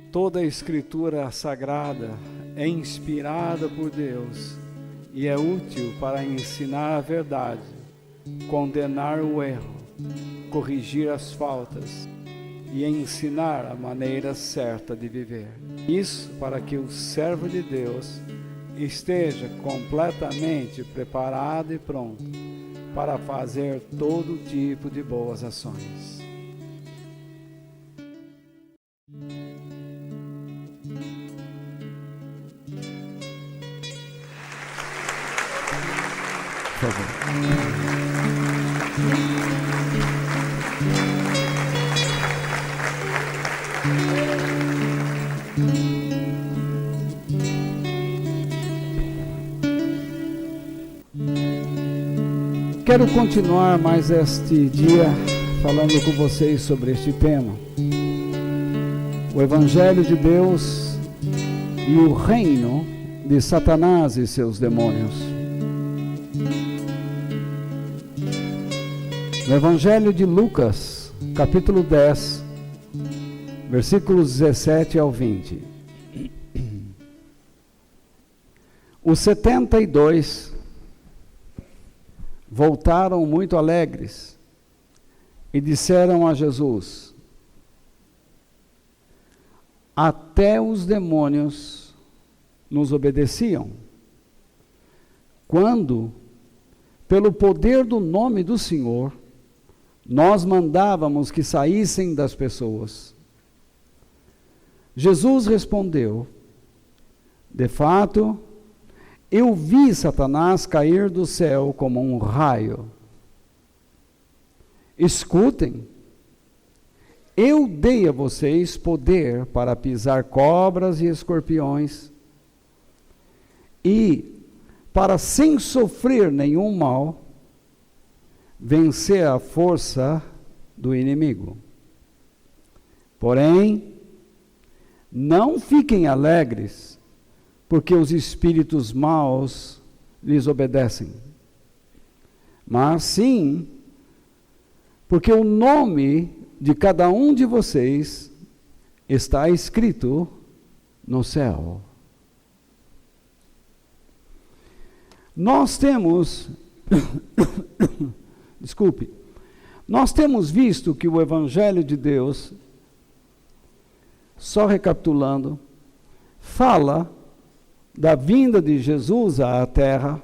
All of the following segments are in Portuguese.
Toda a Escritura Sagrada é inspirada por Deus e é útil para ensinar a verdade, condenar o erro, corrigir as faltas e ensinar a maneira certa de viver. Isso para que o servo de Deus esteja completamente preparado e pronto para fazer todo tipo de boas ações. Por favor. Quero continuar mais este dia falando com vocês sobre este tema: o Evangelho de Deus e o reino de Satanás e seus demônios. No Evangelho de Lucas, capítulo 10, versículos 17 ao 20. Os 72 voltaram muito alegres e disseram a Jesus: até os demônios nos obedeciam, quando, pelo poder do nome do Senhor, nós mandávamos que saíssem das pessoas. Jesus respondeu: de fato, eu vi Satanás cair do céu como um raio. Escutem, eu dei a vocês poder para pisar cobras e escorpiões e, para sem sofrer nenhum mal, vencer a força do inimigo. Porém, não fiquem alegres, porque os espíritos maus lhes obedecem, mas sim, porque o nome de cada um de vocês está escrito no céu. Nós temos nós temos visto que o Evangelho de Deus, só recapitulando, fala da vinda de Jesus à Terra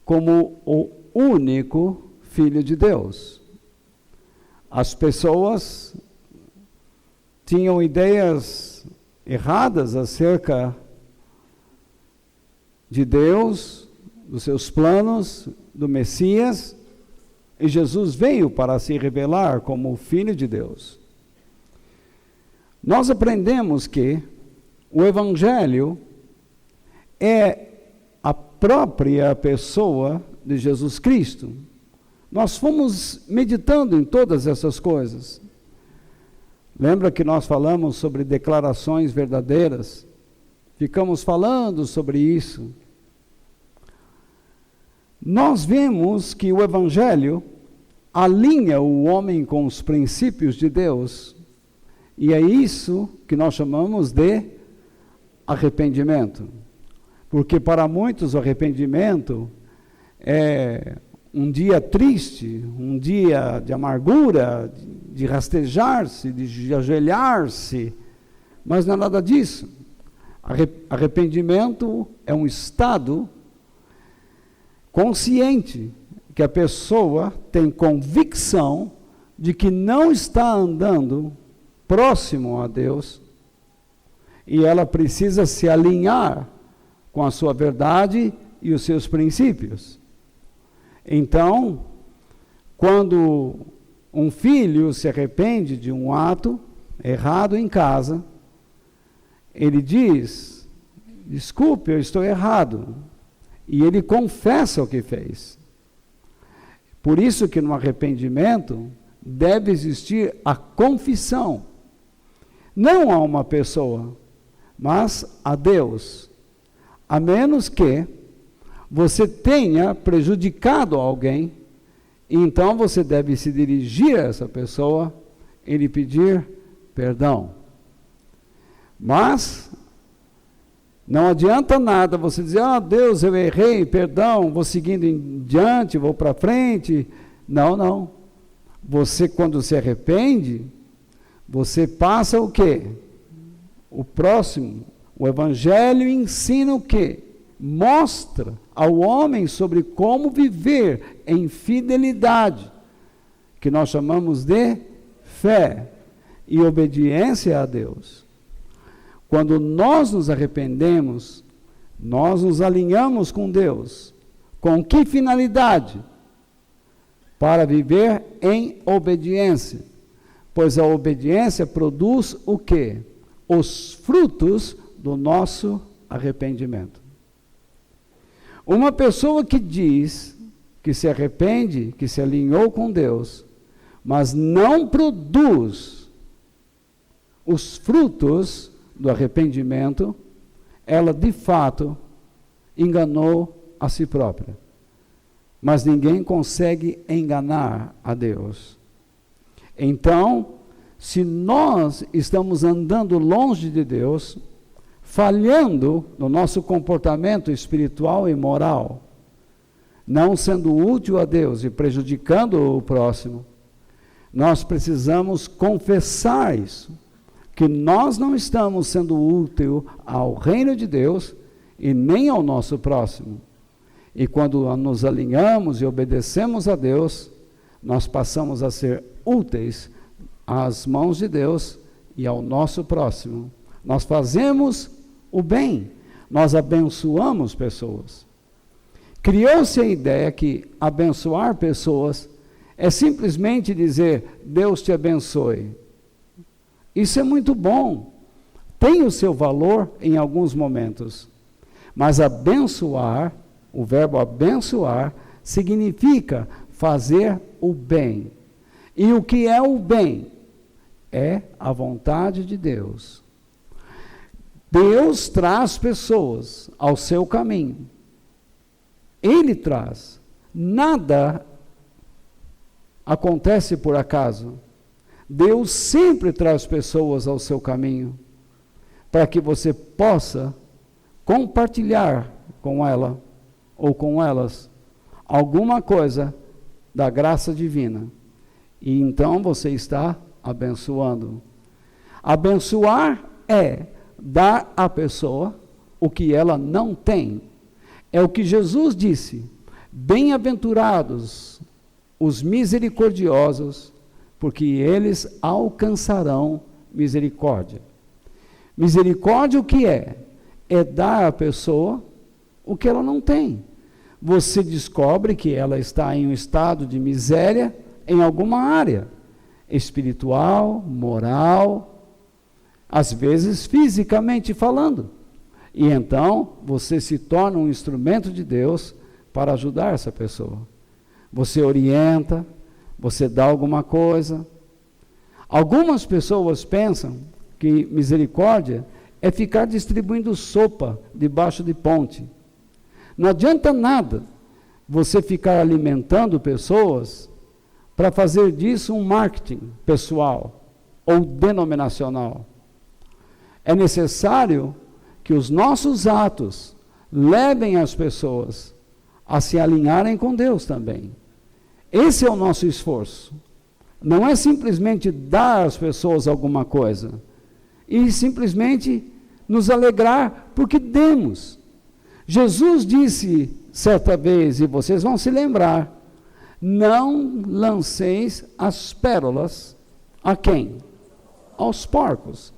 como o único Filho de Deus. As pessoas tinham ideias erradas acerca de Deus, dos seus planos, do Messias, e Jesus veio para se revelar como o Filho de Deus. Nós aprendemos que o Evangelho é a própria pessoa de Jesus Cristo. Nós fomos meditando em todas essas coisas. Lembra que nós falamos sobre declarações verdadeiras? Ficamos falando sobre isso. Nós vemos que o Evangelho alinha o homem com os princípios de Deus, e é isso que nós chamamos de arrependimento. Porque para muitos o arrependimento é um dia triste, um dia de amargura, de rastejar-se, de ajoelhar-se, mas não é nada disso. Arrependimento é um estado consciente que a pessoa tem convicção de que não está andando próximo a Deus e ela precisa se alinhar com a sua verdade e os seus princípios. Então, quando um filho se arrepende de um ato errado em casa, ele diz, desculpe, eu estou errado. E ele confessa o que fez. Por isso que no arrependimento deve existir a confissão. Não a uma pessoa, mas a Deus. A menos que você tenha prejudicado alguém, então você deve se dirigir a essa pessoa e lhe pedir perdão. Mas não adianta nada você dizer, Deus, eu errei, perdão, vou seguindo em diante, vou para frente. Não. Você, quando se arrepende, você passa o quê? O próximo, o Evangelho ensina o quê? Mostra ao homem sobre como viver em fidelidade, que nós chamamos de fé e obediência a Deus. Quando nós nos arrependemos, nós nos alinhamos com Deus. Com que finalidade? Para viver em obediência. Pois a obediência produz o quê? Os frutos do nosso arrependimento. Uma pessoa que diz que se arrepende, que se alinhou com Deus, mas não produz os frutos do arrependimento, ela de fato enganou a si própria. Mas ninguém consegue enganar a Deus. Então, se nós estamos andando longe de Deus, falhando no nosso comportamento espiritual e moral, não sendo útil a Deus e prejudicando o próximo, nós precisamos confessar isso, que nós não estamos sendo útil ao reino de Deus e nem ao nosso próximo. E quando nos alinhamos e obedecemos a Deus, nós passamos a ser úteis às mãos de Deus e ao nosso próximo. Nós fazemos o bem, nós abençoamos pessoas. Criou-se a ideia que abençoar pessoas é simplesmente dizer, Deus te abençoe. Isso é muito bom, tem o seu valor em alguns momentos, mas abençoar, o verbo abençoar, significa fazer o bem. E o que é o bem? É a vontade de Deus. Deus traz pessoas ao seu caminho. Ele traz. Nada acontece por acaso. Deus sempre traz pessoas ao seu caminho, para que você possa compartilhar com ela, ou com elas, alguma coisa da graça divina. E então você está abençoando. Abençoar é dar à pessoa o que ela não tem. É o que Jesus disse, bem-aventurados os misericordiosos, porque eles alcançarão misericórdia. Misericórdia o que é? É dar à pessoa o que ela não tem. Você descobre que ela está em um estado de miséria em alguma área, espiritual, moral, às vezes fisicamente falando. E então você se torna um instrumento de Deus para ajudar essa pessoa. Você orienta, você dá alguma coisa. Algumas pessoas pensam que misericórdia é ficar distribuindo sopa debaixo de ponte. Não adianta nada você ficar alimentando pessoas para fazer disso um marketing pessoal ou denominacional. É necessário que os nossos atos levem as pessoas a se alinharem com Deus também. Esse é o nosso esforço. Não é simplesmente dar às pessoas alguma coisa e simplesmente nos alegrar porque demos. Jesus disse certa vez, e vocês vão se lembrar, não lanceis as pérolas a quem? Aos porcos.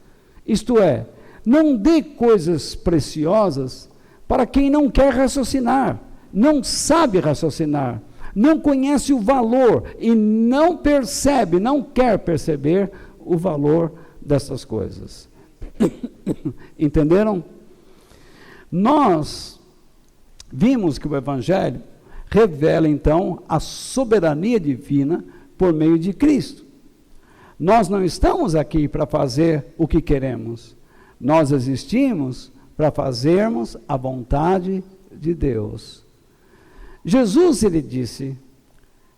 Isto é, não dê coisas preciosas para quem não quer raciocinar, não sabe raciocinar, não conhece o valor e não percebe, não quer perceber o valor dessas coisas. Entenderam? Nós vimos que o Evangelho revela, então, a soberania divina por meio de Cristo. Nós não estamos aqui para fazer o que queremos. Nós existimos para fazermos a vontade de Deus. Jesus, ele disse: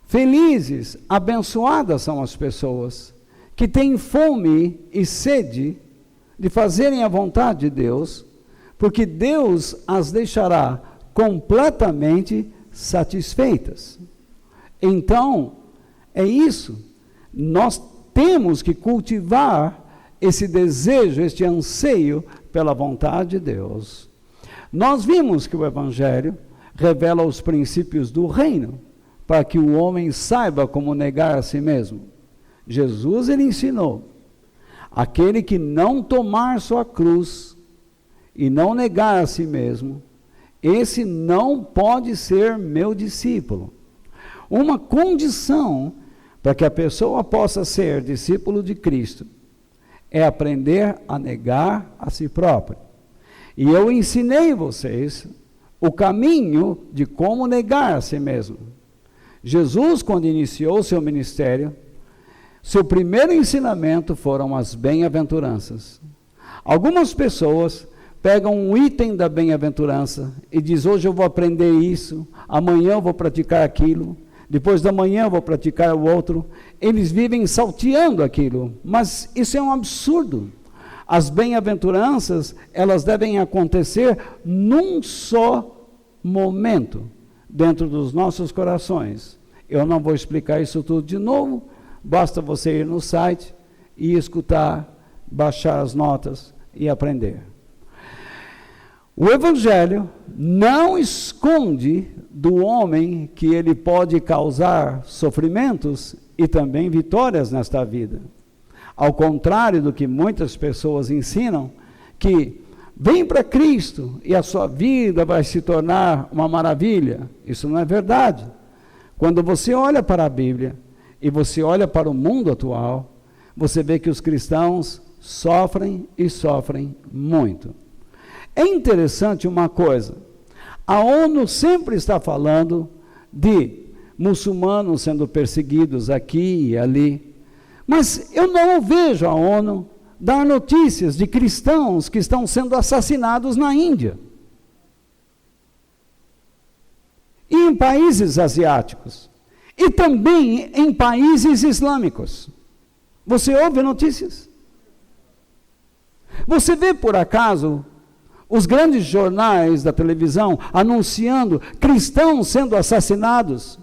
felizes, abençoadas são as pessoas que têm fome e sede de fazerem a vontade de Deus, porque Deus as deixará completamente satisfeitas. Então, é isso. Nós temos que cultivar esse desejo, este anseio pela vontade de Deus. Nós vimos que o Evangelho revela os princípios do reino, para que o homem saiba como negar a si mesmo. Jesus, ele ensinou: aquele que não tomar sua cruz e não negar a si mesmo, esse não pode ser meu discípulo. Uma condição para que a pessoa possa ser discípulo de Cristo é aprender a negar a si próprio. E eu ensinei vocês o caminho de como negar a si mesmo. Jesus, quando iniciou seu ministério, seu primeiro ensinamento foram as bem-aventuranças. Algumas pessoas pegam um item da bem-aventurança e dizem: hoje eu vou aprender isso, amanhã eu vou praticar aquilo, depois da manhã eu vou praticar o outro. Eles vivem salteando aquilo, mas isso é um absurdo. As bem-aventuranças, elas devem acontecer num só momento, dentro dos nossos corações. Eu não vou explicar isso tudo de novo, basta você ir no site e escutar, baixar as notas e aprender. O Evangelho não esconde do homem que ele pode causar sofrimentos e também vitórias nesta vida. Ao contrário do que muitas pessoas ensinam, que vem para Cristo e a sua vida vai se tornar uma maravilha. Isso não é verdade. Quando você olha para a Bíblia e você olha para o mundo atual, você vê que os cristãos sofrem e sofrem muito. É interessante uma coisa: a ONU sempre está falando de muçulmanos sendo perseguidos aqui e ali, mas eu não vejo a ONU dar notícias de cristãos que estão sendo assassinados na Índia e em países asiáticos e também em países islâmicos. Você ouve notícias? Você vê por acaso os grandes jornais da televisão anunciando cristãos sendo assassinados,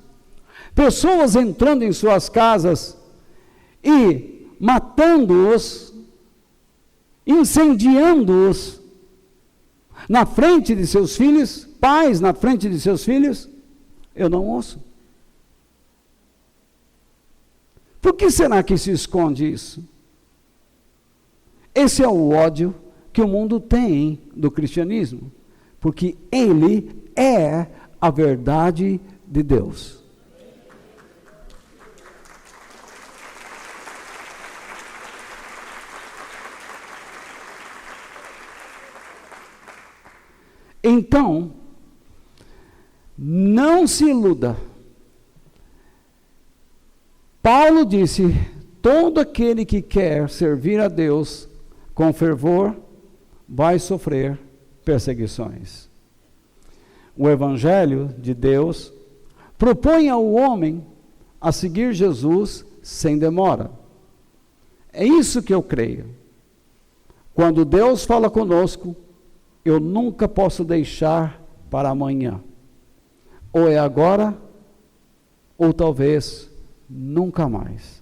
pessoas entrando em suas casas e matando-os, incendiando-os na frente de seus filhos, pais na frente de seus filhos? Eu não ouço. Por que será que se esconde isso? Esse é o ódio que o mundo tem do cristianismo, porque ele é a verdade de Deus. Então, não se iluda. Paulo disse: todo aquele que quer servir a Deus com fervor vai sofrer perseguições. O Evangelho de Deus propõe ao homem a seguir Jesus sem demora. É isso que eu creio. Quando Deus fala conosco, eu nunca posso deixar para amanhã. Ou é agora, ou talvez nunca mais.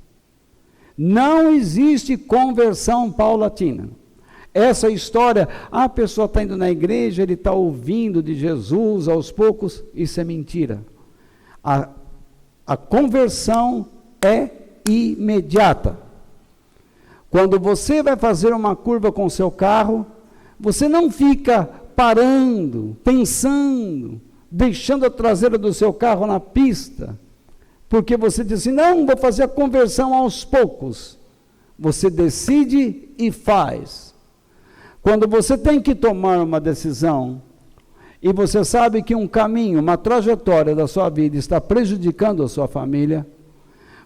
Não existe conversão paulatina. Essa história, a pessoa está indo na igreja, ele está ouvindo de Jesus aos poucos, isso é mentira. A conversão é imediata. Quando você vai fazer uma curva com seu carro, você não fica parando, pensando, deixando a traseira do seu carro na pista, porque você diz assim: não, vou fazer a conversão aos poucos. Você decide e faz. Quando você tem que tomar uma decisão e você sabe que um caminho, uma trajetória da sua vida está prejudicando a sua família,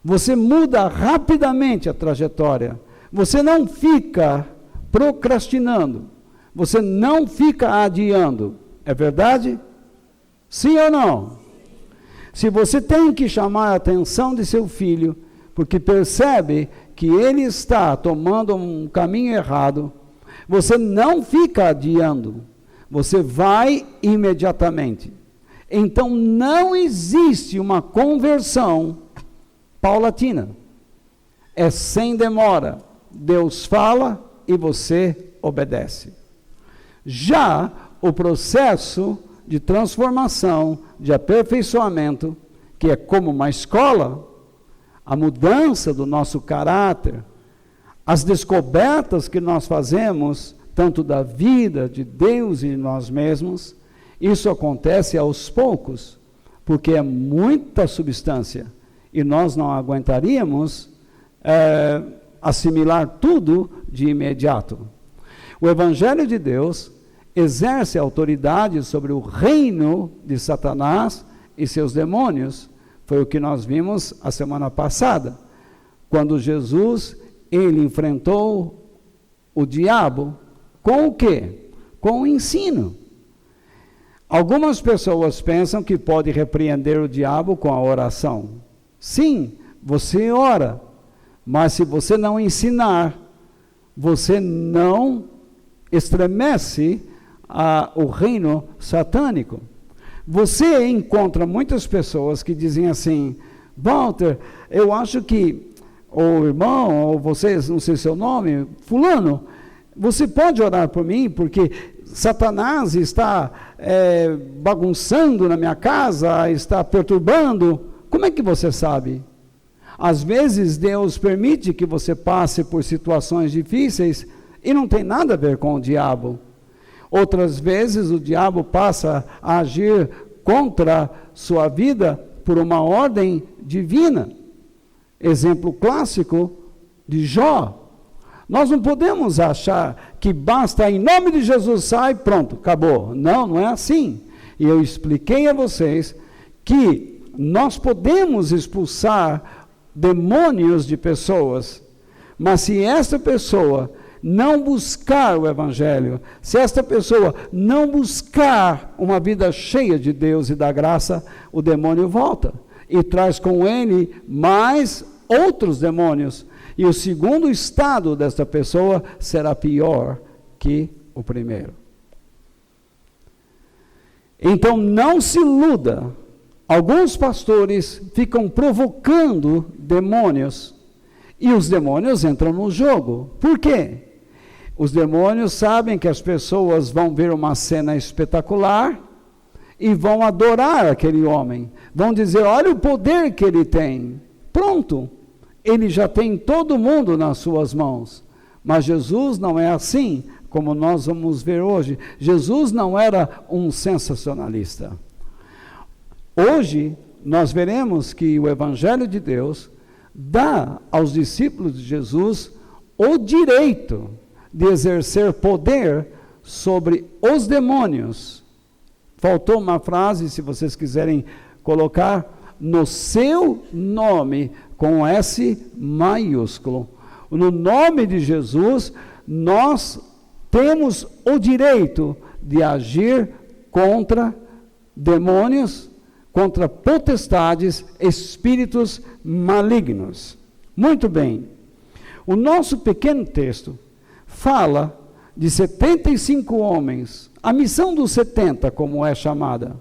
você muda rapidamente a trajetória. Você não fica procrastinando. Você não fica adiando. É verdade? Sim ou não? Se você tem que chamar a atenção de seu filho, porque percebe que ele está tomando um caminho errado, você não fica adiando. Você vai imediatamente. Então não existe uma conversão paulatina. É sem demora. Deus fala e você obedece. Já o processo de transformação, de aperfeiçoamento, que é como uma escola, a mudança do nosso caráter, as descobertas que nós fazemos, tanto da vida, de Deus e de nós mesmos, isso acontece aos poucos, porque é muita substância, e nós não aguentaríamos assimilar tudo de imediato. O Evangelho de Deus exerce autoridade sobre o reino de Satanás e seus demônios. Foi o que nós vimos a semana passada, quando Jesus, ele enfrentou o diabo com o quê? Com o ensino. Algumas pessoas pensam que pode repreender o diabo com a oração. Sim, você ora, mas se você não ensinar, você não estremece o reino satânico. Você encontra muitas pessoas que dizem assim: Walter, eu acho que, ou irmão, ou vocês, não sei seu nome, fulano, você pode orar por mim, porque Satanás está bagunçando na minha casa, está perturbando. Como é que você sabe? Às vezes Deus permite que você passe por situações difíceis e não tem nada a ver com o diabo. Outras vezes o diabo passa a agir contra sua vida por uma ordem divina. Exemplo clássico de Jó. Nós não podemos achar que basta, em nome de Jesus, sai, pronto, acabou. Não, não é assim. E eu expliquei a vocês que nós podemos expulsar demônios de pessoas, mas se essa pessoa não buscar o Evangelho, se esta pessoa não buscar uma vida cheia de Deus e da graça, o demônio volta e traz com ele mais outros demônios. E o segundo estado desta pessoa será pior que o primeiro. Então não se iluda. Alguns pastores ficam provocando demônios e os demônios entram no jogo. Por quê? Os demônios sabem que as pessoas vão ver uma cena espetacular e vão adorar aquele homem. Vão dizer: olha o poder que ele tem. Pronto, ele já tem todo mundo nas suas mãos. Mas Jesus não é assim, como nós vamos ver hoje. Jesus não era um sensacionalista. Hoje, nós veremos que o Evangelho de Deus dá aos discípulos de Jesus o direito de exercer poder sobre os demônios. Faltou uma frase, se vocês quiserem colocar, no seu nome, com S maiúsculo. No nome de Jesus, nós temos o direito de agir contra demônios, contra potestades, espíritos malignos. Muito bem. O nosso pequeno texto fala de 75 homens, a missão dos 70, como é chamada.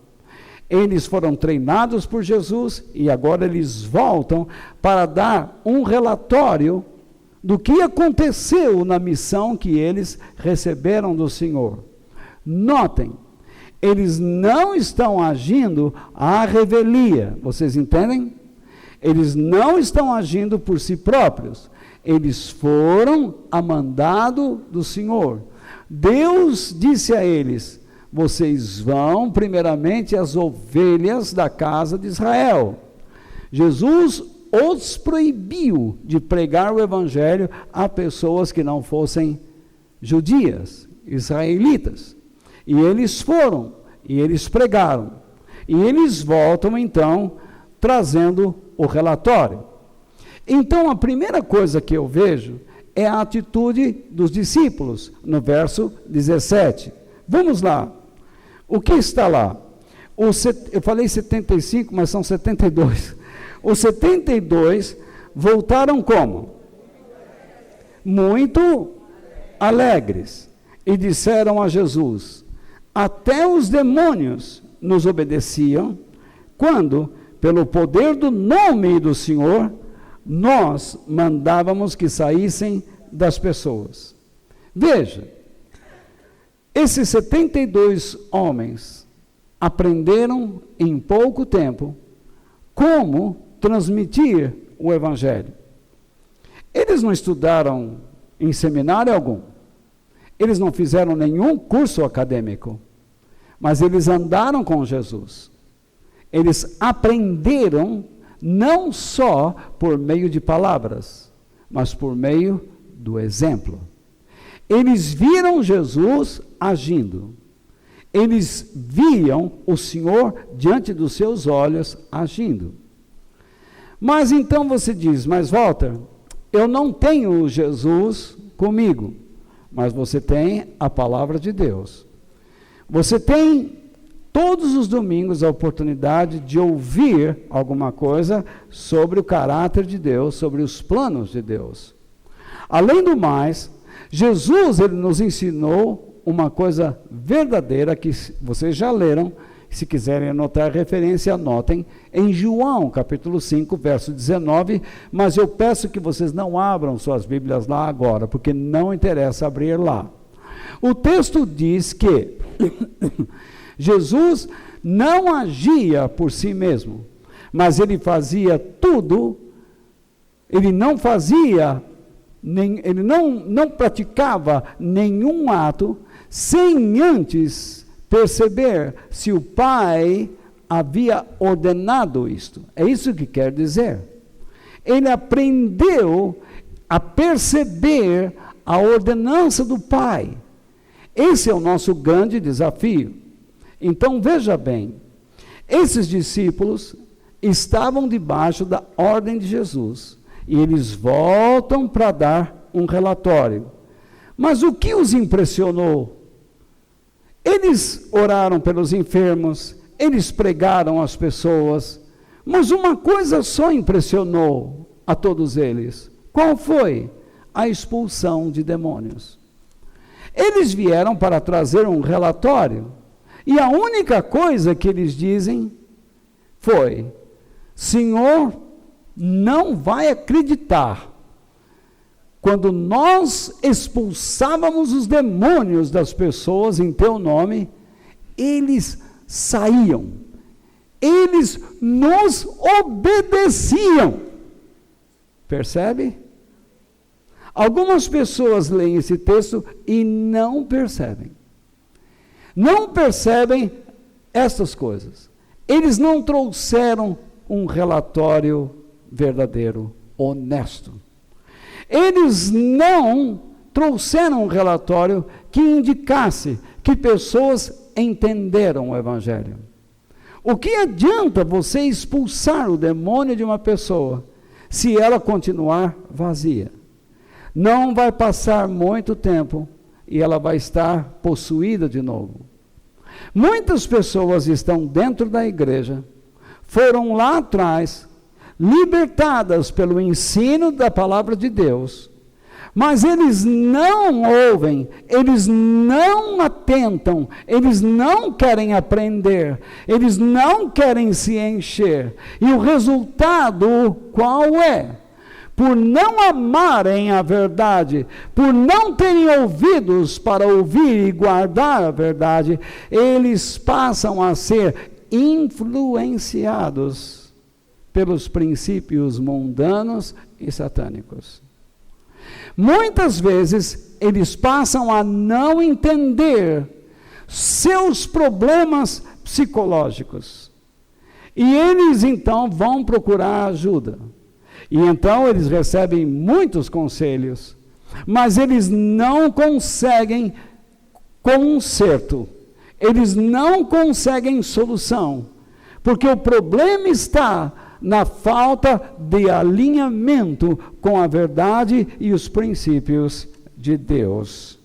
Eles foram treinados por Jesus e agora eles voltam para dar um relatório do que aconteceu na missão que eles receberam do Senhor. Notem, eles não estão agindo à revelia, vocês entendem? Eles não estão agindo por si próprios. Eles foram a mandado do Senhor. Deus disse a eles: vocês vão primeiramente às ovelhas da casa de Israel. Jesus os proibiu de pregar o Evangelho a pessoas que não fossem judias, israelitas. E eles foram. e eles pregaram. E eles voltam, então, trazendo o relatório. Então, a primeira coisa que eu vejo é a atitude dos discípulos, no verso 17. Vamos lá. O que está lá? Eu falei 75, mas são 72. Os 72 voltaram como? Muito alegres. E disseram a Jesus: até os demônios nos obedeciam, quando, pelo poder do nome do Senhor, nós mandávamos que saíssem das pessoas. Veja, esses 72 homens aprenderam em pouco tempo como transmitir o Evangelho. Eles não estudaram em seminário algum, eles não fizeram nenhum curso acadêmico, mas eles andaram com Jesus. Eles aprenderam não só por meio de palavras, mas por meio do exemplo. Eles viram Jesus agindo. Eles viam o Senhor diante dos seus olhos agindo. Mas então você diz: mas Walter, eu não tenho Jesus comigo. Mas você tem a palavra de Deus. Você tem todos os domingos a oportunidade de ouvir alguma coisa sobre o caráter de Deus, sobre os planos de Deus. Além do mais, Jesus, ele nos ensinou uma coisa verdadeira que vocês já leram. Se quiserem anotar a referência, anotem, em João, capítulo 5, verso 19, mas eu peço que vocês não abram suas Bíblias lá agora, porque não interessa abrir lá. O texto diz que Jesus não agia por si mesmo, mas ele fazia tudo, ele não praticava nenhum ato sem antes perceber se o Pai havia ordenado isto. É isso que quer dizer. Ele aprendeu a perceber a ordenança do Pai. Esse é o nosso grande desafio. Então, veja bem, esses discípulos estavam debaixo da ordem de Jesus, e eles voltam para dar um relatório. Mas o que os impressionou? Eles oraram pelos enfermos, eles pregaram às pessoas, mas uma coisa só impressionou a todos eles. Qual foi? A expulsão de demônios. Eles vieram para trazer um relatório, e a única coisa que eles dizem foi: Senhor, não vai acreditar, quando nós expulsávamos os demônios das pessoas em teu nome, eles saíam, eles nos obedeciam. Percebe? Algumas pessoas leem esse texto e não percebem. Não percebem estas coisas. Eles não trouxeram um relatório verdadeiro, honesto. Eles não trouxeram um relatório que indicasse que pessoas entenderam o Evangelho. O que adianta você expulsar o demônio de uma pessoa se ela continuar vazia? Não vai passar muito tempo e ela vai estar possuída de novo. Muitas pessoas estão dentro da igreja, foram lá atrás, libertadas pelo ensino da palavra de Deus, mas eles não ouvem, eles não atentam, eles não querem aprender, eles não querem se encher. E o resultado qual é? Por não amarem a verdade, por não terem ouvidos para ouvir e guardar a verdade, eles passam a ser influenciados pelos princípios mundanos e satânicos. Muitas vezes, eles passam a não entender seus problemas psicológicos. E eles, então, vão procurar ajuda. E então, eles recebem muitos conselhos, mas eles não conseguem conserto. eles não conseguem solução, porque o problema está na falta de alinhamento com a verdade e os princípios de Deus.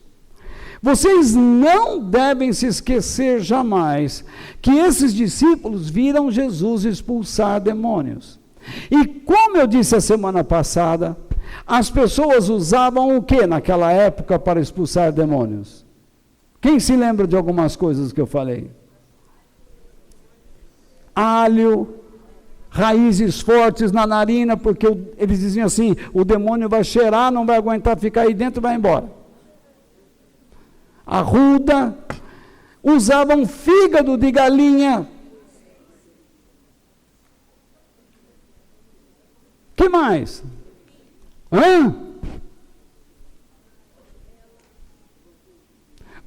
Vocês não devem se esquecer jamais que esses discípulos viram Jesus expulsar demônios. E como eu disse a semana passada, as pessoas usavam o que naquela época para expulsar demônios? Quem se lembra de algumas coisas que eu falei? Alho, raízes fortes na narina, porque eles diziam assim, o demônio vai cheirar, não vai aguentar ficar aí dentro e vai embora. Arruda, usavam fígado de galinha. Que mais?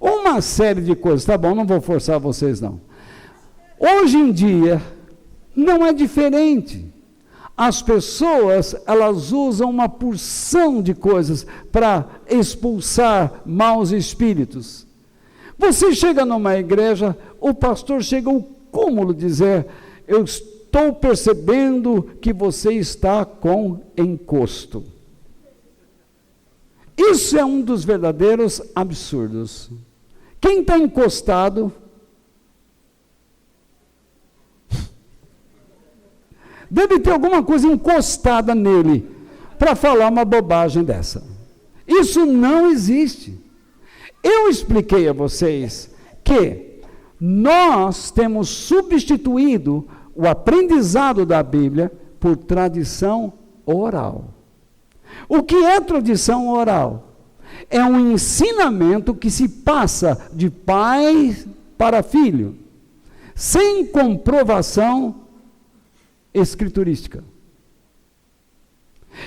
Uma série de coisas, tá bom, não vou forçar vocês não. Hoje em dia, não é diferente. As pessoas, elas usam uma porção de coisas para expulsar maus espíritos. Você chega numa igreja, o pastor chega ao cúmulo de dizer, eu estou percebendo que você está com encosto. Isso é um dos verdadeiros absurdos. Quem está encostado, deve ter alguma coisa encostada nele, para falar uma bobagem dessa. Isso não existe. Eu expliquei a vocês que nós temos substituído o aprendizado da Bíblia por tradição oral. O que é tradição oral? É um ensinamento que se passa de pai para filho, sem comprovação escriturística.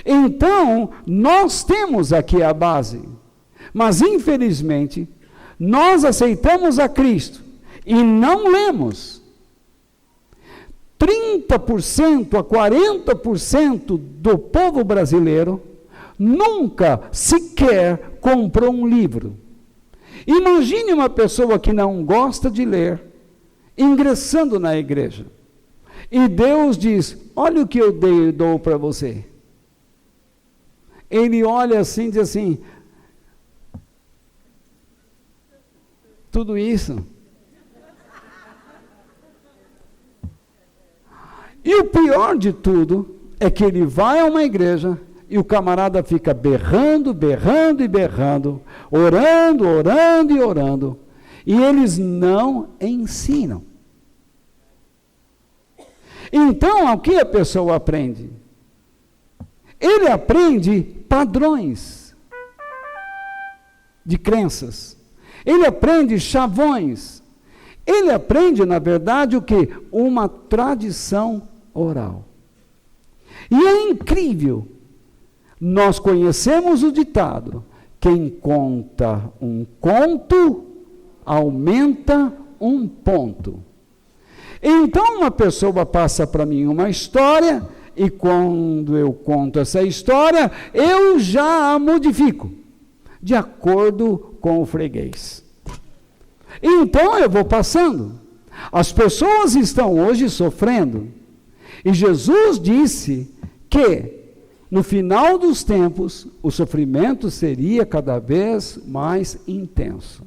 Então, nós temos aqui a base, mas infelizmente, nós aceitamos a Cristo e não lemos. 30% a 40% do povo brasileiro nunca sequer comprou um livro. Imagine uma pessoa que não gosta de ler, ingressando na igreja. E Deus diz, olha o que eu dou para você. Ele olha assim e diz assim, tudo isso. E o pior de tudo é que ele vai a uma igreja e o camarada fica berrando, berrando e berrando, orando, orando e orando. E eles não ensinam. Então, o que a pessoa aprende? Ele aprende padrões de crenças. Ele aprende chavões. Ele aprende, na verdade, o que? Uma tradição oral. E é incrível. Nós conhecemos o ditado: quem conta um conto, aumenta um ponto. Então, uma pessoa passa para mim uma história, e quando eu conto essa história, eu já a modifico, de acordo com o freguês. Então, eu vou passando. As pessoas estão hoje sofrendo. E Jesus disse que, no final dos tempos, o sofrimento seria cada vez mais intenso.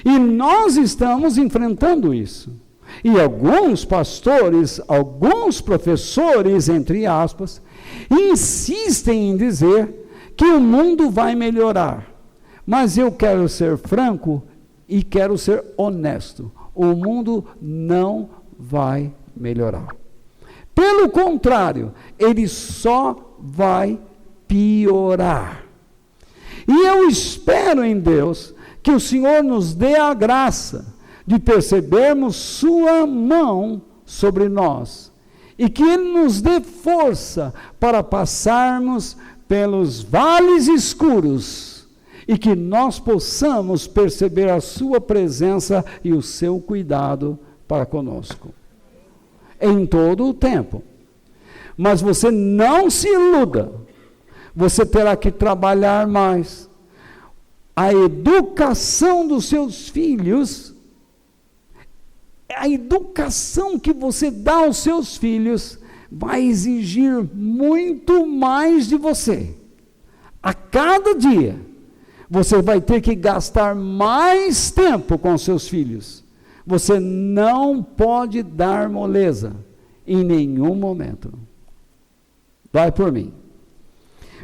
E nós estamos enfrentando isso. E alguns pastores, alguns professores, entre aspas, insistem em dizer que o mundo vai melhorar. Mas eu quero ser franco e quero ser honesto. O mundo não vai melhorar. Pelo contrário, ele só vai piorar. E eu espero em Deus que o Senhor nos dê a graça de percebermos sua mão sobre nós, e que Ele nos dê força para passarmos pelos vales escuros, e que nós possamos perceber a sua presença e o seu cuidado para conosco, em todo o tempo. Mas você não se iluda, você terá que trabalhar mais. A educação dos seus filhos a educação que você dá aos seus filhos vai exigir muito mais de você. A cada dia, você vai ter que gastar mais tempo com seus filhos. Você não pode dar moleza em nenhum momento. Vai por mim.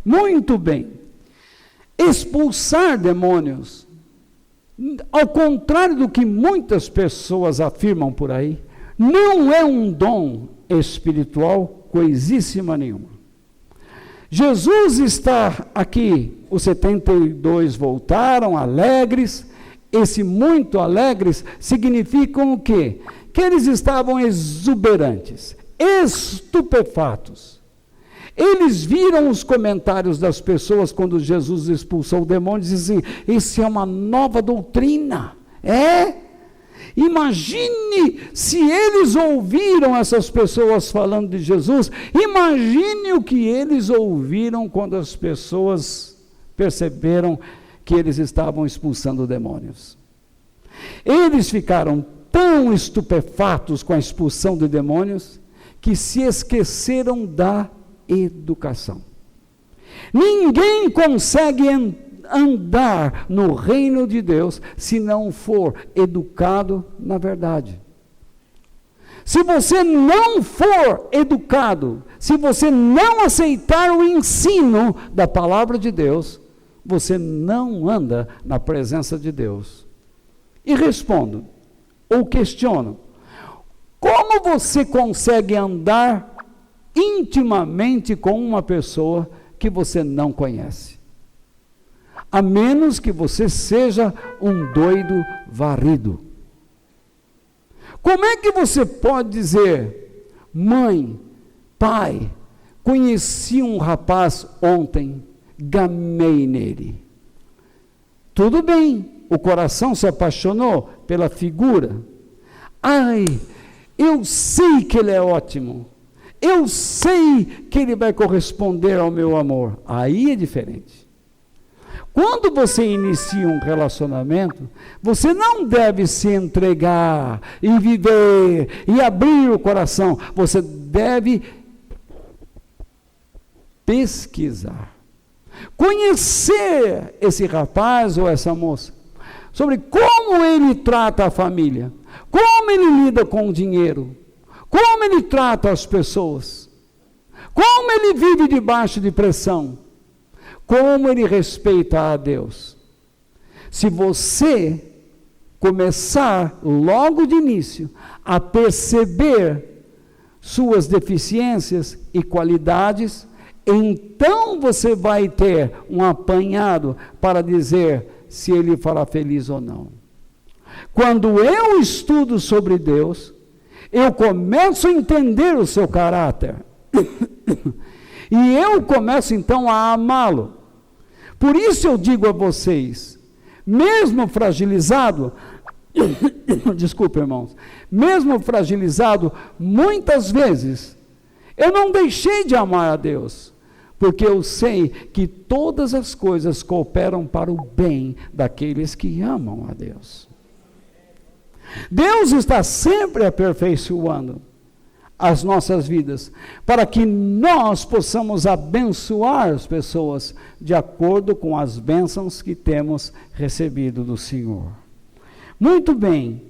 Muito bem. Expulsar demônios, ao contrário do que muitas pessoas afirmam por aí, não é um dom espiritual coisíssima nenhuma. Jesus está aqui, os 72 voltaram alegres. Esse muito alegres significam o quê? Que eles estavam exuberantes, estupefatos. Eles viram os comentários das pessoas quando Jesus expulsou o demônio e diziam assim: isso é uma nova doutrina. Imagine se eles ouviram essas pessoas falando de Jesus, imagine o que eles ouviram quando as pessoas perceberam que eles estavam expulsando demônios. Eles ficaram tão estupefatos com a expulsão de demônios que se esqueceram da educação. Ninguém consegue andar no reino de Deus se não for educado na verdade. Se você não for educado, se você não aceitar o ensino da palavra de Deus, você não anda na presença de Deus. E respondo, ou questiono, como você consegue andar intimamente com uma pessoa que você não conhece? A menos que você seja um doido varrido. Como é que você pode dizer: mãe, pai, conheci um rapaz ontem, gamei nele? Tudo bem, o coração se apaixonou pela figura. Ai, eu sei que ele é ótimo, eu sei que ele vai corresponder ao meu amor. Aí é diferente. Quando você inicia um relacionamento, você não deve se entregar e viver e abrir o coração. Você deve pesquisar, conhecer esse rapaz ou essa moça, sobre como ele trata a família, como ele lida com o dinheiro, como ele trata as pessoas, como ele vive debaixo de pressão, como ele respeita a Deus. Se você começar logo de início a perceber suas deficiências e qualidades, então você vai ter um apanhado para dizer se ele fará feliz ou não. Quando eu estudo sobre Deus, eu começo a entender o seu caráter. E eu começo então a amá-lo. Por isso eu digo a vocês, mesmo fragilizado, desculpe, irmãos, mesmo fragilizado, muitas vezes, eu não deixei de amar a Deus, porque eu sei que todas as coisas cooperam para o bem daqueles que amam a Deus. Deus está sempre aperfeiçoando as nossas vidas, para que nós possamos abençoar as pessoas de acordo com as bênçãos que temos recebido do Senhor. Muito bem.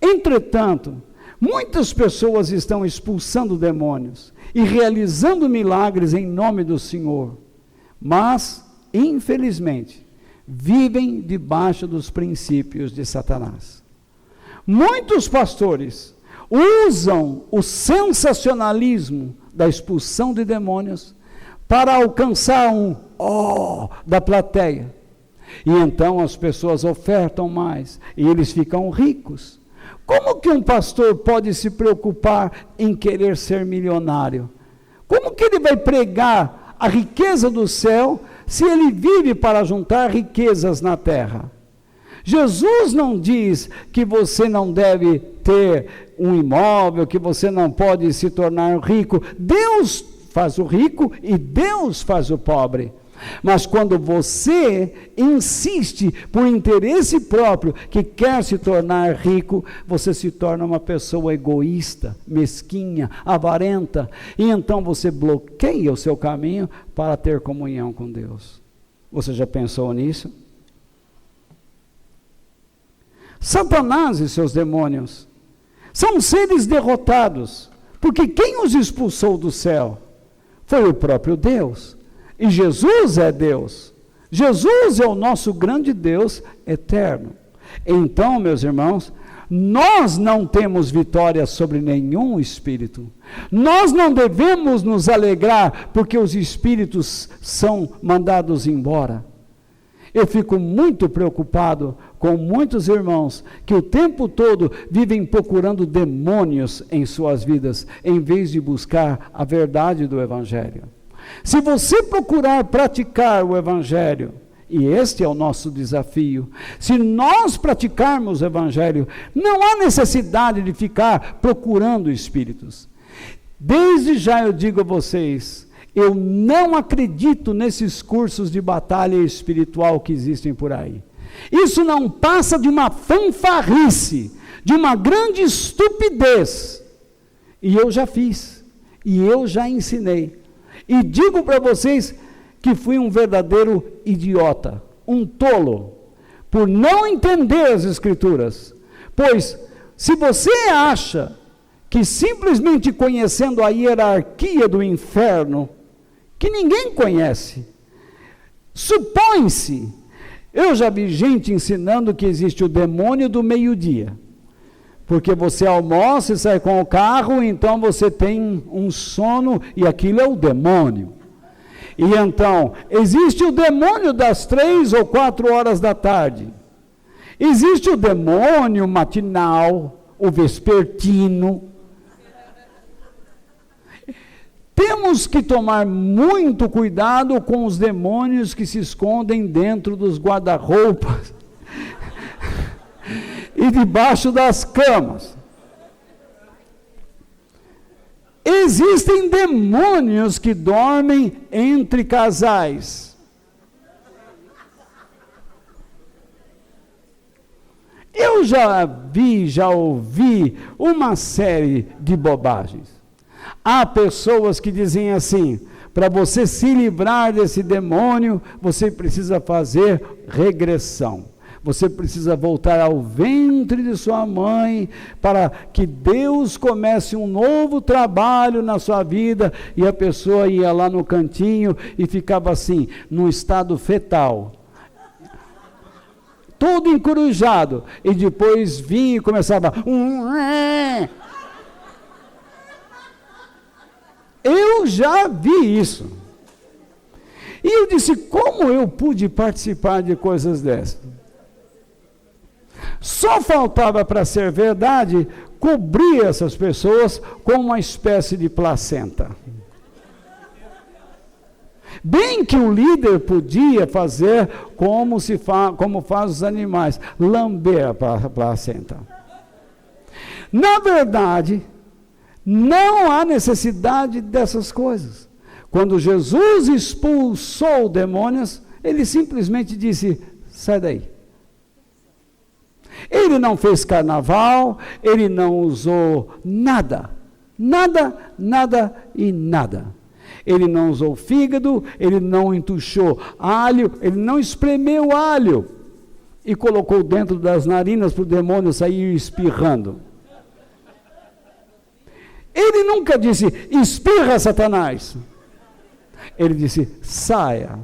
Entretanto, muitas pessoas estão expulsando demônios e realizando milagres em nome do Senhor, mas, infelizmente, vivem debaixo dos princípios de Satanás. Muitos pastores usam o sensacionalismo da expulsão de demônios para alcançar um da plateia. E então as pessoas ofertam mais e eles ficam ricos. Como que um pastor pode se preocupar em querer ser milionário? Como que ele vai pregar a riqueza do céu se ele vive para juntar riquezas na terra? Jesus não diz que você não deve ter um imóvel, que você não pode se tornar rico. Deus faz o rico e Deus faz o pobre. Mas quando você insiste por interesse próprio, que quer se tornar rico, você se torna uma pessoa egoísta, mesquinha, avarenta, e então você bloqueia o seu caminho para ter comunhão com Deus. Você já pensou nisso? Satanás e seus demônios são seres derrotados, porque quem os expulsou do céu foi o próprio Deus. E Jesus é Deus. Jesus é o nosso grande Deus eterno. Então, meus irmãos, nós não temos vitória sobre nenhum espírito. Nós não devemos nos alegrar porque os espíritos são mandados embora. Eu fico muito preocupado com muitos irmãos que o tempo todo vivem procurando demônios em suas vidas, em vez de buscar a verdade do Evangelho. Se você procurar praticar o Evangelho, e este é o nosso desafio, se nós praticarmos o Evangelho, não há necessidade de ficar procurando espíritos. Desde já eu digo a vocês, eu não acredito nesses cursos de batalha espiritual que existem por aí. Isso não passa de uma fanfarrice, de uma grande estupidez. E eu já fiz, e eu já ensinei. E digo para vocês que fui um verdadeiro idiota, um tolo, por não entender as Escrituras. Pois, se você acha que simplesmente conhecendo a hierarquia do inferno, que ninguém conhece, supõe-se, eu já vi gente ensinando que existe o demônio do meio-dia, porque você almoça e sai com o carro, então você tem um sono e aquilo é o demônio. E então, existe o demônio das 3 ou 4 horas da tarde. Existe o demônio matinal, o vespertino. Temos que tomar muito cuidado com os demônios que se escondem dentro dos guarda-roupas e debaixo das camas. Existem demônios que dormem entre casais. Eu já ouvi uma série de bobagens. Há pessoas que dizem assim: para você se livrar desse demônio, você precisa fazer regressão. Você precisa voltar ao ventre de sua mãe para que Deus comece um novo trabalho na sua vida. E a pessoa ia lá no cantinho e ficava assim, num estado fetal, todo encorujado, e depois vinha e começava Eu já vi isso. E eu disse: como eu pude participar de coisas dessas? Só faltava, para ser verdade, cobrir essas pessoas com uma espécie de placenta. Bem que o líder podia fazer como faz os animais, lamber a placenta. Na verdade, não há necessidade dessas coisas. Quando Jesus expulsou demônios, ele simplesmente disse: sai daí. Ele não fez carnaval, ele não usou nada, e nada. Ele não usou fígado, ele não entuchou alho, ele não espremeu alho e colocou dentro das narinas para o demônio sair espirrando. Ele nunca disse: espirra, Satanás. Ele disse: saia.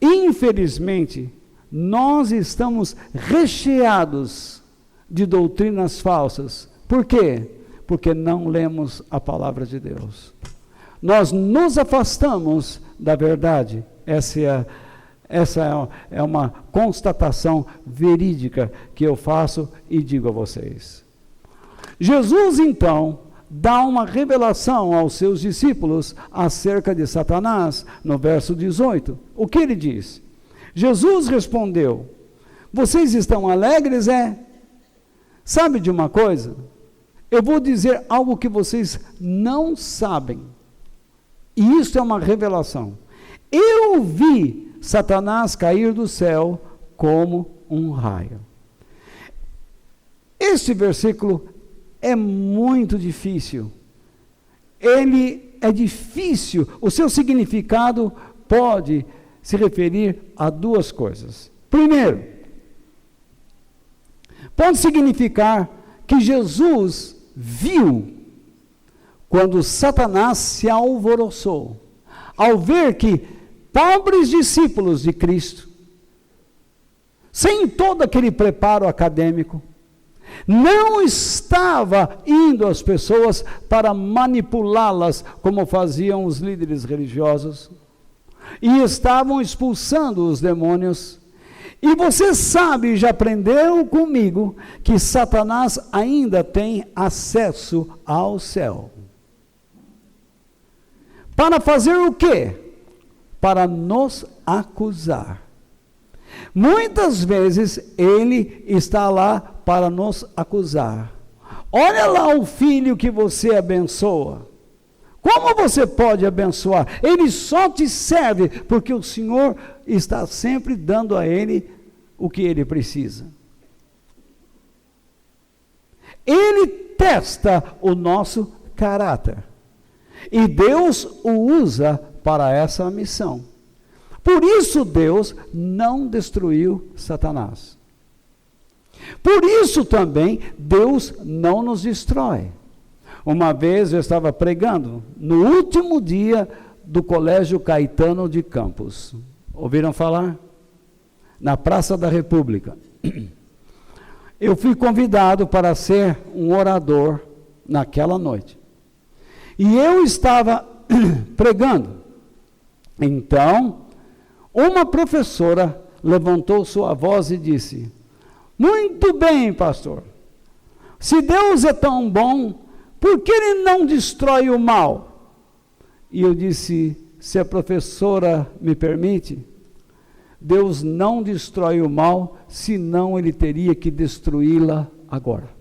Infelizmente, nós estamos recheados de doutrinas falsas. Por quê? Porque não lemos a palavra de Deus. Nós nos afastamos da verdade. Essa é uma constatação verídica que eu faço e digo a vocês. Jesus, então, dá uma revelação aos seus discípulos acerca de Satanás, no verso 18. O que ele diz? Jesus respondeu: vocês estão alegres, é? Sabe de uma coisa? Eu vou dizer algo que vocês não sabem. E isso é uma revelação. Eu vi Satanás cair do céu como um raio. Este versículo é muito difícil. Ele é difícil. O seu significado pode se referir a duas coisas. Primeiro, pode significar que Jesus viu quando Satanás se alvoroçou, ao ver que pobres discípulos de Cristo, sem todo aquele preparo acadêmico, não estava indo às pessoas para manipulá-las como faziam os líderes religiosos, e estavam expulsando os demônios. E você sabe, já aprendeu comigo, que Satanás ainda tem acesso ao céu. Para fazer o quê? Para nos acusar. Muitas vezes ele está lá para nos acusar. Olha lá o filho que você abençoa. Como você pode abençoar? Ele só te serve porque o Senhor está sempre dando a ele o que ele precisa. Ele testa o nosso caráter. E Deus o usa para essa missão. Por isso Deus não destruiu Satanás. Por isso também Deus não nos destrói. Uma vez eu estava pregando no último dia do Colégio Caetano de Campos. Ouviram falar? Na Praça da República. Eu fui convidado para ser um orador naquela noite. E eu estava pregando. Então, uma professora levantou sua voz e disse: muito bem, pastor. Se Deus é tão bom, por que ele não destrói o mal? E eu disse: se a professora me permite, Deus não destrói o mal, senão ele teria que destruí-la agora.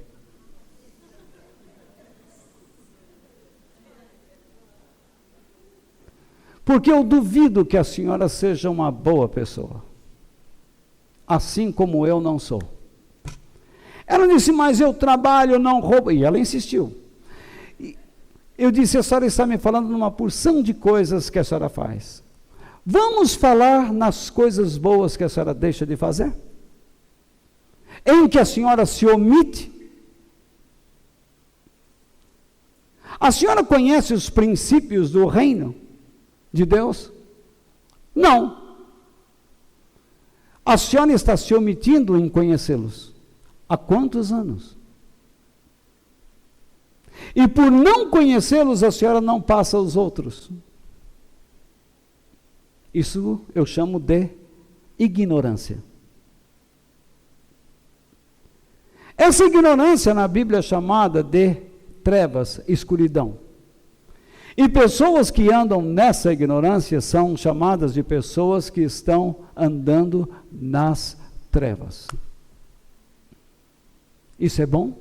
Porque eu duvido que a senhora seja uma boa pessoa, assim como eu não sou. Ela disse: mas eu trabalho, não roubo. E ela insistiu. Eu disse: a senhora está me falando numa porção de coisas que a senhora faz. Vamos falar nas coisas boas que a senhora deixa de fazer? Em que a senhora se omite? A senhora conhece os princípios do reino de Deus? Não. A senhora está se omitindo em conhecê-los. Há quantos anos? E por não conhecê-los, a senhora não passa aos outros. Isso eu chamo de ignorância. Essa ignorância na Bíblia é chamada de trevas, escuridão. E pessoas que andam nessa ignorância são chamadas de pessoas que estão andando nas trevas. Isso é bom?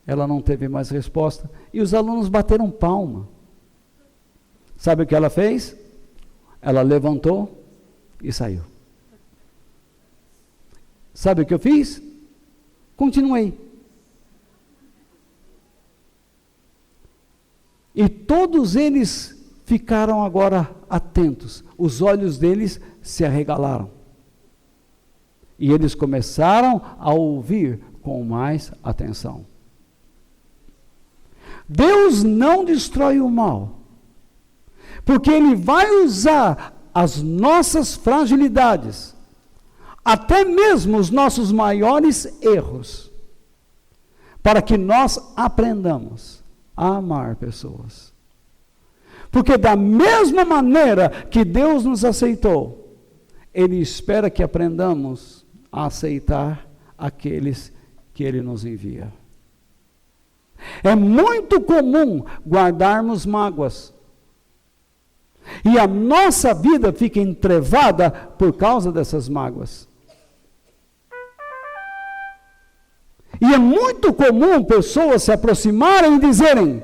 Ela não teve mais resposta. E os alunos bateram palma. Sabe o que ela fez? Ela levantou e saiu. Sabe o que eu fiz? Continuei. E todos eles ficaram agora atentos. Os olhos deles se arregalaram. E eles começaram a ouvir com mais atenção. Deus não destrói o mal, porque Ele vai usar as nossas fragilidades, até mesmo os nossos maiores erros, para que nós aprendamos a amar pessoas. Porque da mesma maneira que Deus nos aceitou, Ele espera que aprendamos a aceitar aqueles que Ele nos envia. É muito comum guardarmos mágoas. E a nossa vida fica entrevada por causa dessas mágoas. E é muito comum pessoas se aproximarem e dizerem: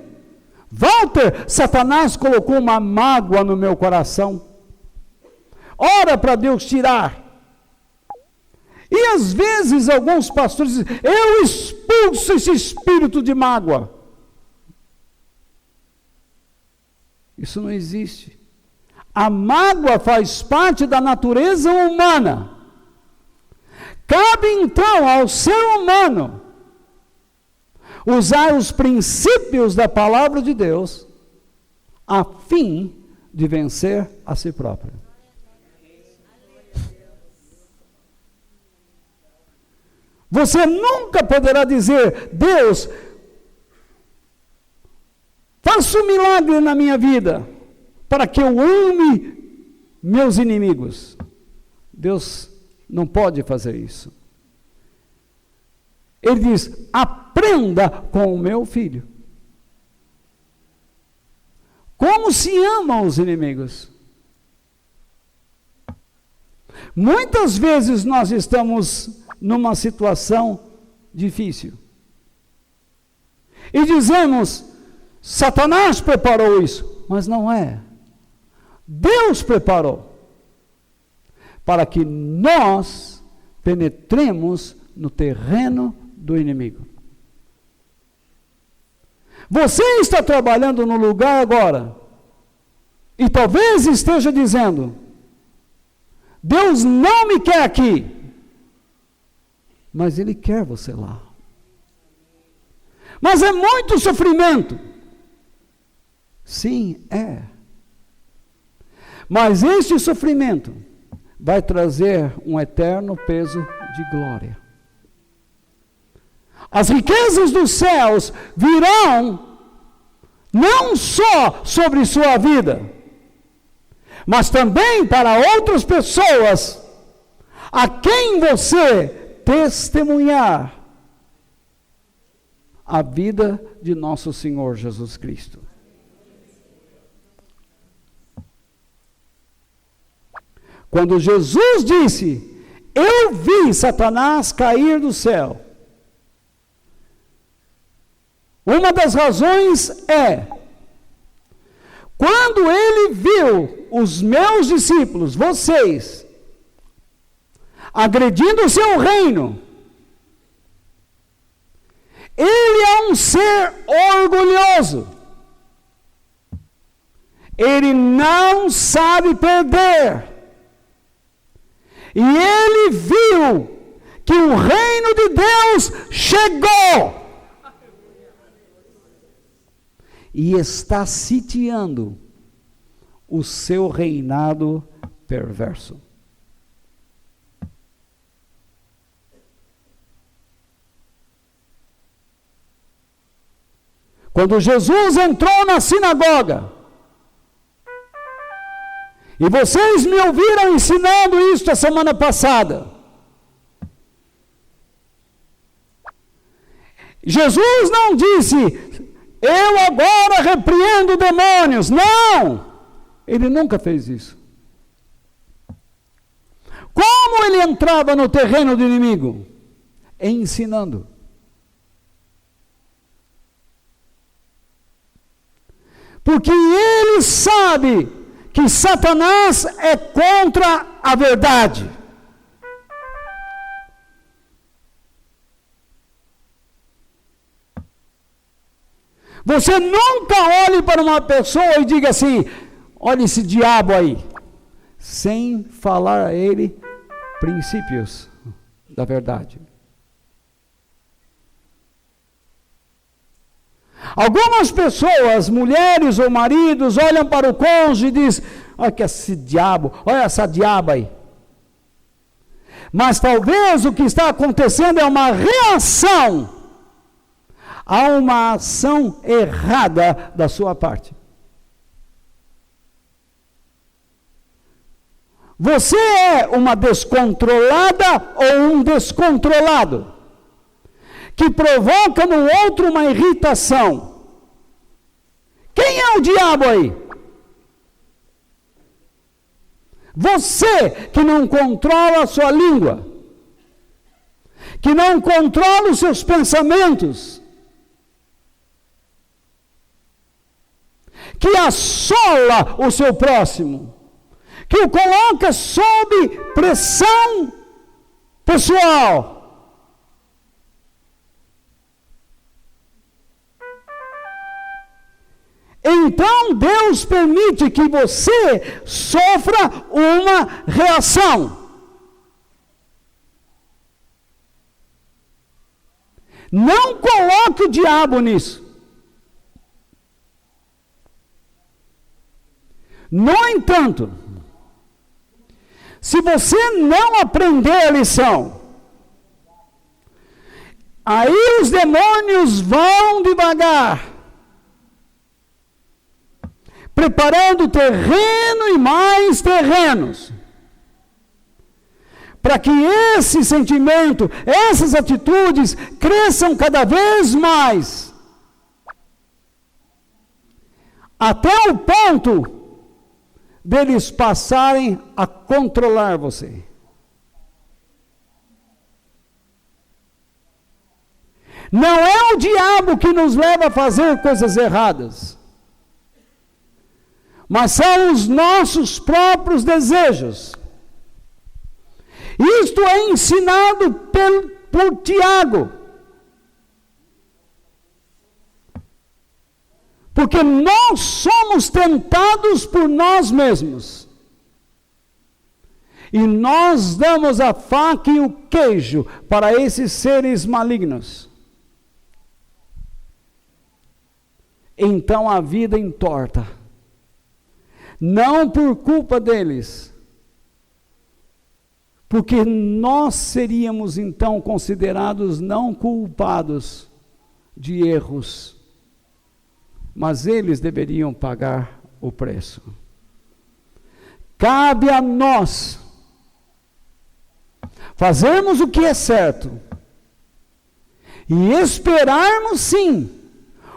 Walter, Satanás colocou uma mágoa no meu coração. Ora para Deus tirar. E às vezes alguns pastores dizem, eu expulso esse espírito de mágoa. Isso não existe. A mágoa faz parte da natureza humana. Cabe então ao ser humano usar os princípios da palavra de Deus a fim de vencer a si próprio. Você nunca poderá dizer, Deus, faça um milagre na minha vida, para que eu ame meus inimigos. Deus não pode fazer isso. Ele diz, aprenda com o meu filho. Como se amam os inimigos? Muitas vezes nós estamos numa situação difícil. E dizemos, Satanás preparou isso. Mas não é. Deus preparou. Para que nós penetremos no terreno do inimigo. Você está trabalhando no lugar agora. E talvez esteja dizendo, Deus não me quer aqui. Mas Ele quer você lá. Mas é muito sofrimento. Sim, é. Mas este sofrimento vai trazer um eterno peso de glória. As riquezas dos céus virão não só sobre sua vida, mas também para outras pessoas a quem você testemunhar a vida de nosso Senhor Jesus Cristo. Quando Jesus disse, eu vi Satanás cair do céu, uma das razões é, quando ele viu os meus discípulos, vocês, agredindo o seu reino, ele é um ser orgulhoso, ele não sabe perder, e ele viu que o reino de Deus chegou, e está sitiando o seu reinado perverso. Quando Jesus entrou na sinagoga, e vocês me ouviram ensinando isso a semana passada, Jesus não disse, eu agora repreendo demônios. Não! Ele nunca fez isso. Como ele entrava no terreno do inimigo? Ensinando. Porque ele sabe que Satanás é contra a verdade. Você nunca olhe para uma pessoa e diga assim, olha esse diabo aí, sem falar a ele princípios da verdade. Algumas pessoas, mulheres ou maridos, olham para o cônjuge e dizem, olha que esse diabo, olha essa diaba aí. Mas talvez o que está acontecendo é uma reação a uma ação errada da sua parte. Você é uma descontrolada ou um descontrolado que provoca no outro uma irritação. Quem é o diabo aí? Você que não controla a sua língua, que não controla os seus pensamentos. que assola o seu próximo, que o coloca sob pressão pessoal. Então Deus permite que você sofra uma reação. Não coloque o diabo nisso. No entanto, se você não aprender a lição, aí os demônios vão devagar, preparando terreno e mais terrenos, para que esse sentimento, essas atitudes cresçam cada vez mais, até o ponto deles passarem a controlar você. Não é o diabo que nos leva a fazer coisas erradas, mas são os nossos próprios desejos. Isto é ensinado por Tiago. Porque nós somos tentados por nós mesmos. E nós damos a faca e o queijo para esses seres malignos. Então a vida entorta. Não por culpa deles. Porque nós seríamos então considerados não culpados de erros. Mas eles deveriam pagar o preço. Cabe a nós fazermos o que é certo e esperarmos sim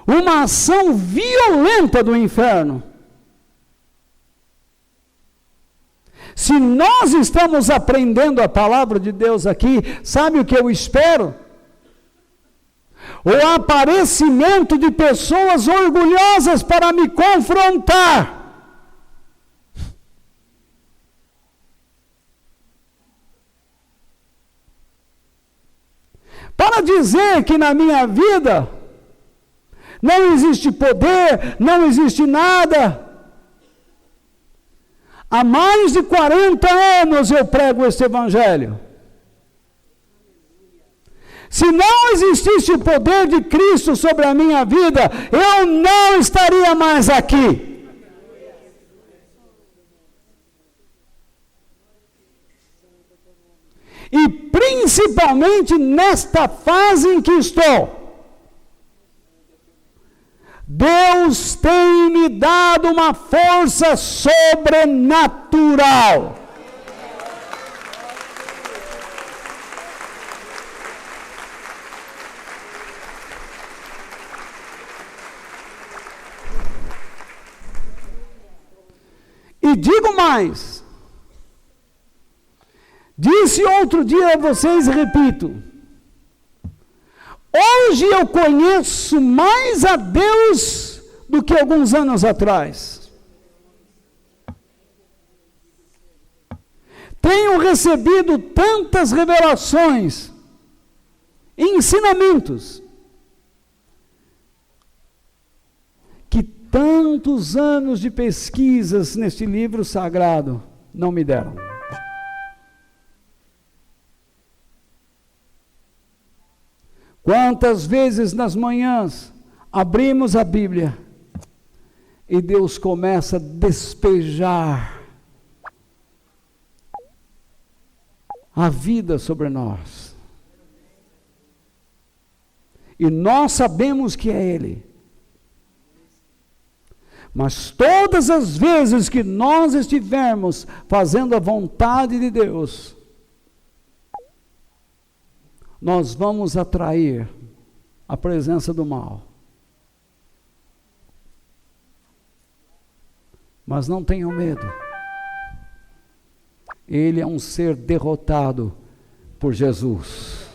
uma ação violenta do inferno. Se nós estamos aprendendo a palavra de Deus aqui, sabe o que eu espero? O aparecimento de pessoas orgulhosas para me confrontar. Para dizer que na minha vida não existe poder, não existe nada. Há mais de 40 anos eu prego este evangelho. Se não existisse o poder de Cristo sobre a minha vida, eu não estaria mais aqui. E principalmente nesta fase em que estou, Deus tem me dado uma força sobrenatural. E digo mais, disse outro dia a vocês e repito, hoje eu conheço mais a Deus do que alguns anos atrás. Tenho recebido tantas revelações, ensinamentos, que tantos anos de pesquisas neste livro sagrado não me deram. Quantas vezes nas manhãs abrimos a Bíblia e Deus começa a despejar a vida sobre nós. E nós sabemos que é Ele. Mas todas as vezes que nós estivermos fazendo a vontade de Deus, nós vamos atrair a presença do mal. Mas não tenham medo. Ele é um ser derrotado por Jesus.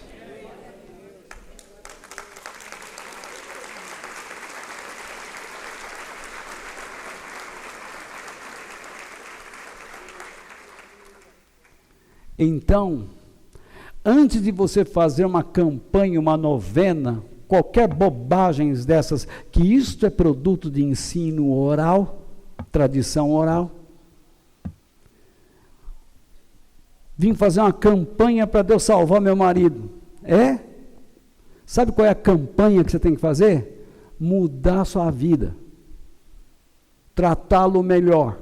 Então, antes de você fazer uma campanha, uma novena, qualquer bobagem dessas, que isto é produto de ensino oral, tradição oral, vim fazer uma campanha para Deus salvar meu marido. É? Sabe qual é a campanha que você tem que fazer? Mudar a sua vida. Tratá-lo melhor.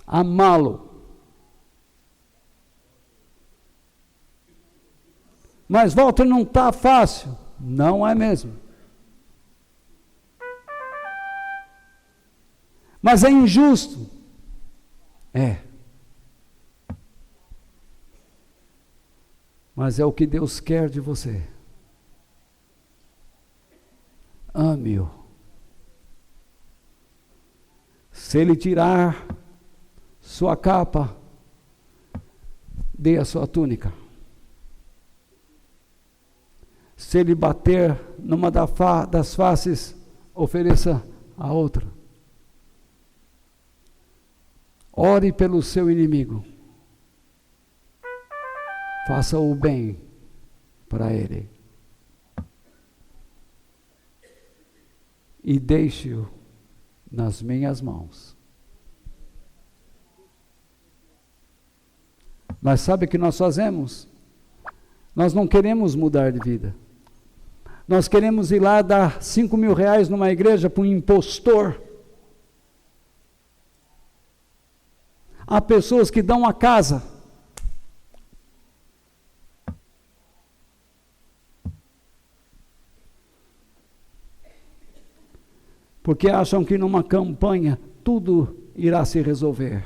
Amá-lo. Mas, Walter, não está fácil. Não é mesmo. Mas é injusto. É. Mas é o que Deus quer de você. Ame-o. Se ele tirar sua capa, dê a sua túnica. Se ele bater numa das faces, ofereça a outra. Ore pelo seu inimigo. Faça o bem para ele. E deixe-o nas minhas mãos. Mas sabe o que nós fazemos? Nós não queremos mudar de vida. Nós queremos ir lá dar 5.000 reais numa igreja para um impostor. Há pessoas que dão a casa. Porque acham que numa campanha tudo irá se resolver.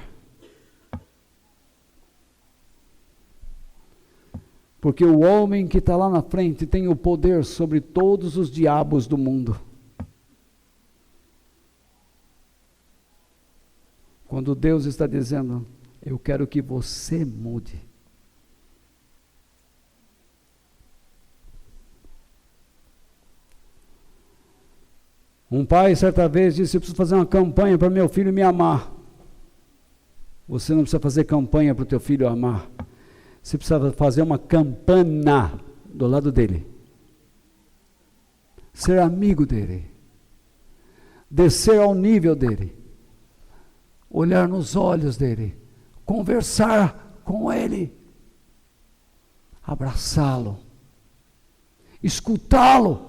Porque o homem que está lá na frente tem o poder sobre todos os diabos do mundo. Quando Deus está dizendo, eu quero que você mude. Um pai, certa vez, disse, eu preciso fazer uma campanha para meu filho me amar. Você não precisa fazer campanha para o teu filho amar. Você precisa fazer uma campana do lado dele. Ser amigo dele. Descer ao nível dele. Olhar nos olhos dele. Conversar com ele. Abraçá-lo. Escutá-lo.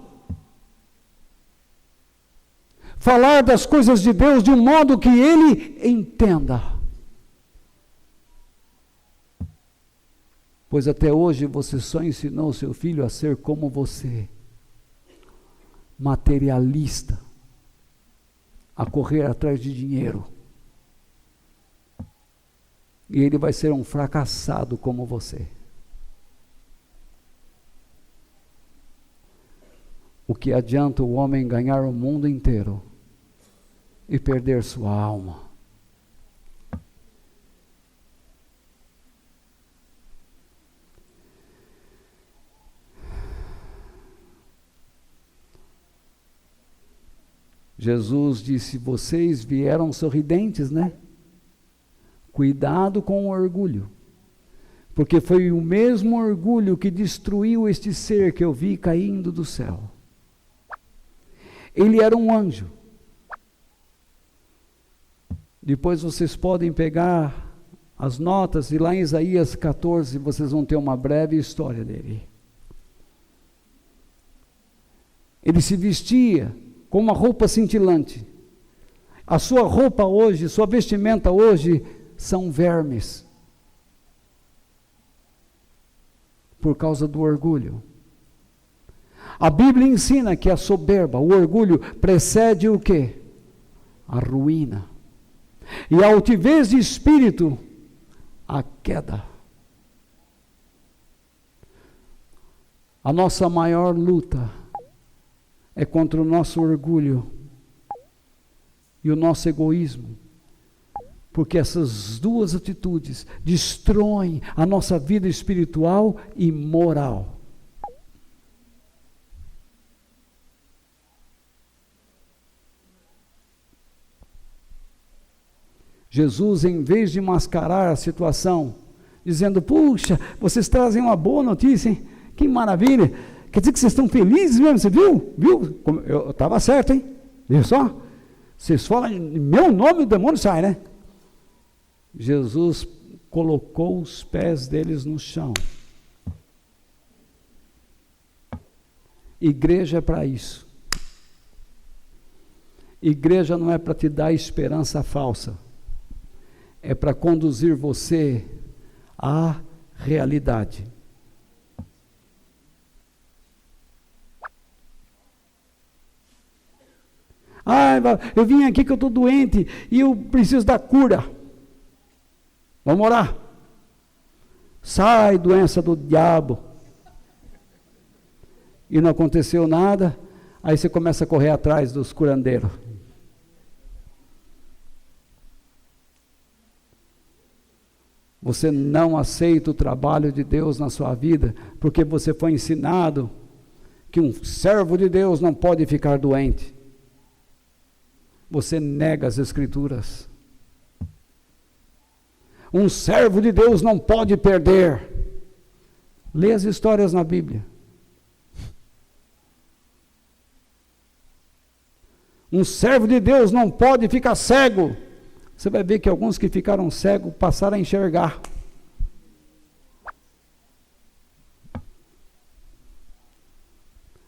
Falar das coisas de Deus de um modo que ele entenda. Pois até hoje você só ensinou seu filho a ser como você. Materialista. A correr atrás de dinheiro. E ele vai ser um fracassado como você. O que adianta o homem ganhar o mundo inteiro e perder sua alma? Jesus disse, vocês vieram sorridentes, né? Cuidado com o orgulho, porque foi o mesmo orgulho que destruiu este ser que eu vi caindo do céu. Ele era um anjo. Depois vocês podem pegar as notas e lá em Isaías 14 vocês vão ter uma breve história dele. Ele se vestia com uma roupa cintilante. A sua roupa hoje, sua vestimenta hoje são vermes. Por causa do orgulho. A Bíblia ensina que a soberba, o orgulho, precede o quê? A ruína. E a altivez de espírito, a queda. A nossa maior luta é contra o nosso orgulho e o nosso egoísmo. Porque essas duas atitudes destroem a nossa vida espiritual e moral. Jesus, em vez de mascarar a situação, dizendo, puxa, vocês trazem uma boa notícia, hein? Que maravilha, quer dizer que vocês estão felizes mesmo, você viu? Eu estava certo, hein? Viu só? Vocês falam em meu nome, o demônio sai, né? Jesus colocou os pés deles no chão. Igreja é para isso. Igreja não é para te dar esperança falsa. É para conduzir você à realidade. Eu vim aqui que eu estou doente e eu preciso da cura. Vamos orar. Sai, doença do diabo. E não aconteceu nada, aí você começa a correr atrás dos curandeiros. Você não aceita o trabalho de Deus na sua vida, porque você foi ensinado que um servo de Deus não pode ficar doente. Você nega as Escrituras. Um servo de Deus não pode perder. Lê as histórias na Bíblia. Um servo de Deus não pode ficar cego. Você vai ver que alguns que ficaram cegos passaram a enxergar.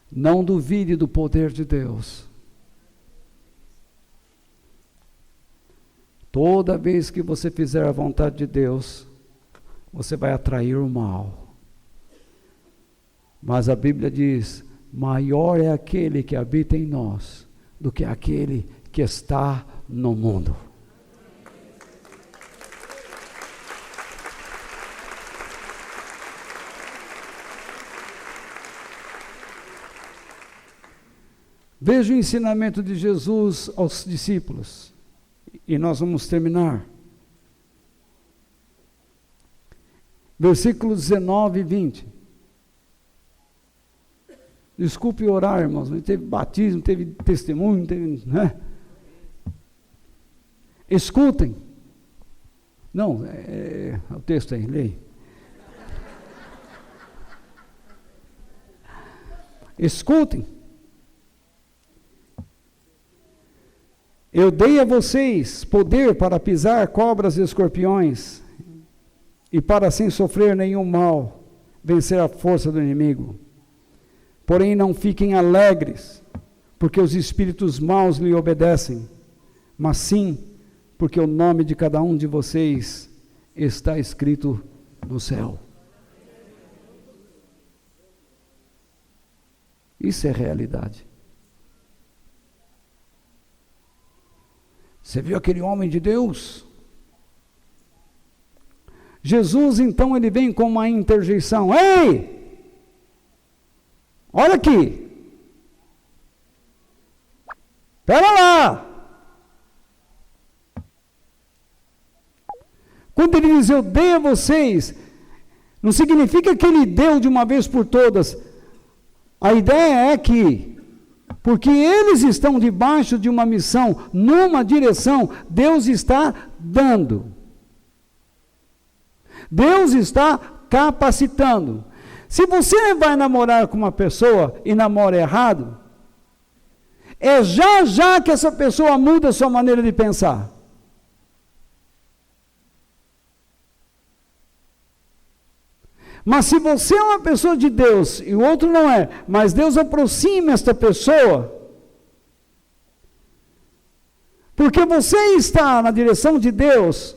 Não duvide do poder de Deus. Toda vez que você fizer a vontade de Deus, você vai atrair o mal. Mas a Bíblia diz, maior é aquele que habita em nós do que aquele que está no mundo. Veja o ensinamento de Jesus aos discípulos, e nós vamos terminar. Versículos 19 e 20. Desculpe orar, irmãos, não teve batismo, não teve testemunho, não teve, né? Escutem. Não, o texto aí, leia. Escutem. Eu dei a vocês poder para pisar cobras e escorpiões, e para sem sofrer nenhum mal, vencer a força do inimigo. Porém, não fiquem alegres, porque os espíritos maus lhe obedecem, mas sim, porque o nome de cada um de vocês está escrito no céu. Isso é realidade. Você viu aquele homem de Deus? Jesus, então, ele vem com uma interjeição. Ei! Olha aqui. Espera lá. Quando ele diz, eu dei a vocês, não significa que ele deu de uma vez por todas. A ideia é que, porque eles estão debaixo de uma missão, numa direção, Deus está dando. Deus está capacitando. Se você vai namorar com uma pessoa e namora errado, é já que essa pessoa muda a sua maneira de pensar. Mas se você é uma pessoa de Deus e o outro não é, mas Deus aproxima esta pessoa, porque você está na direção de Deus,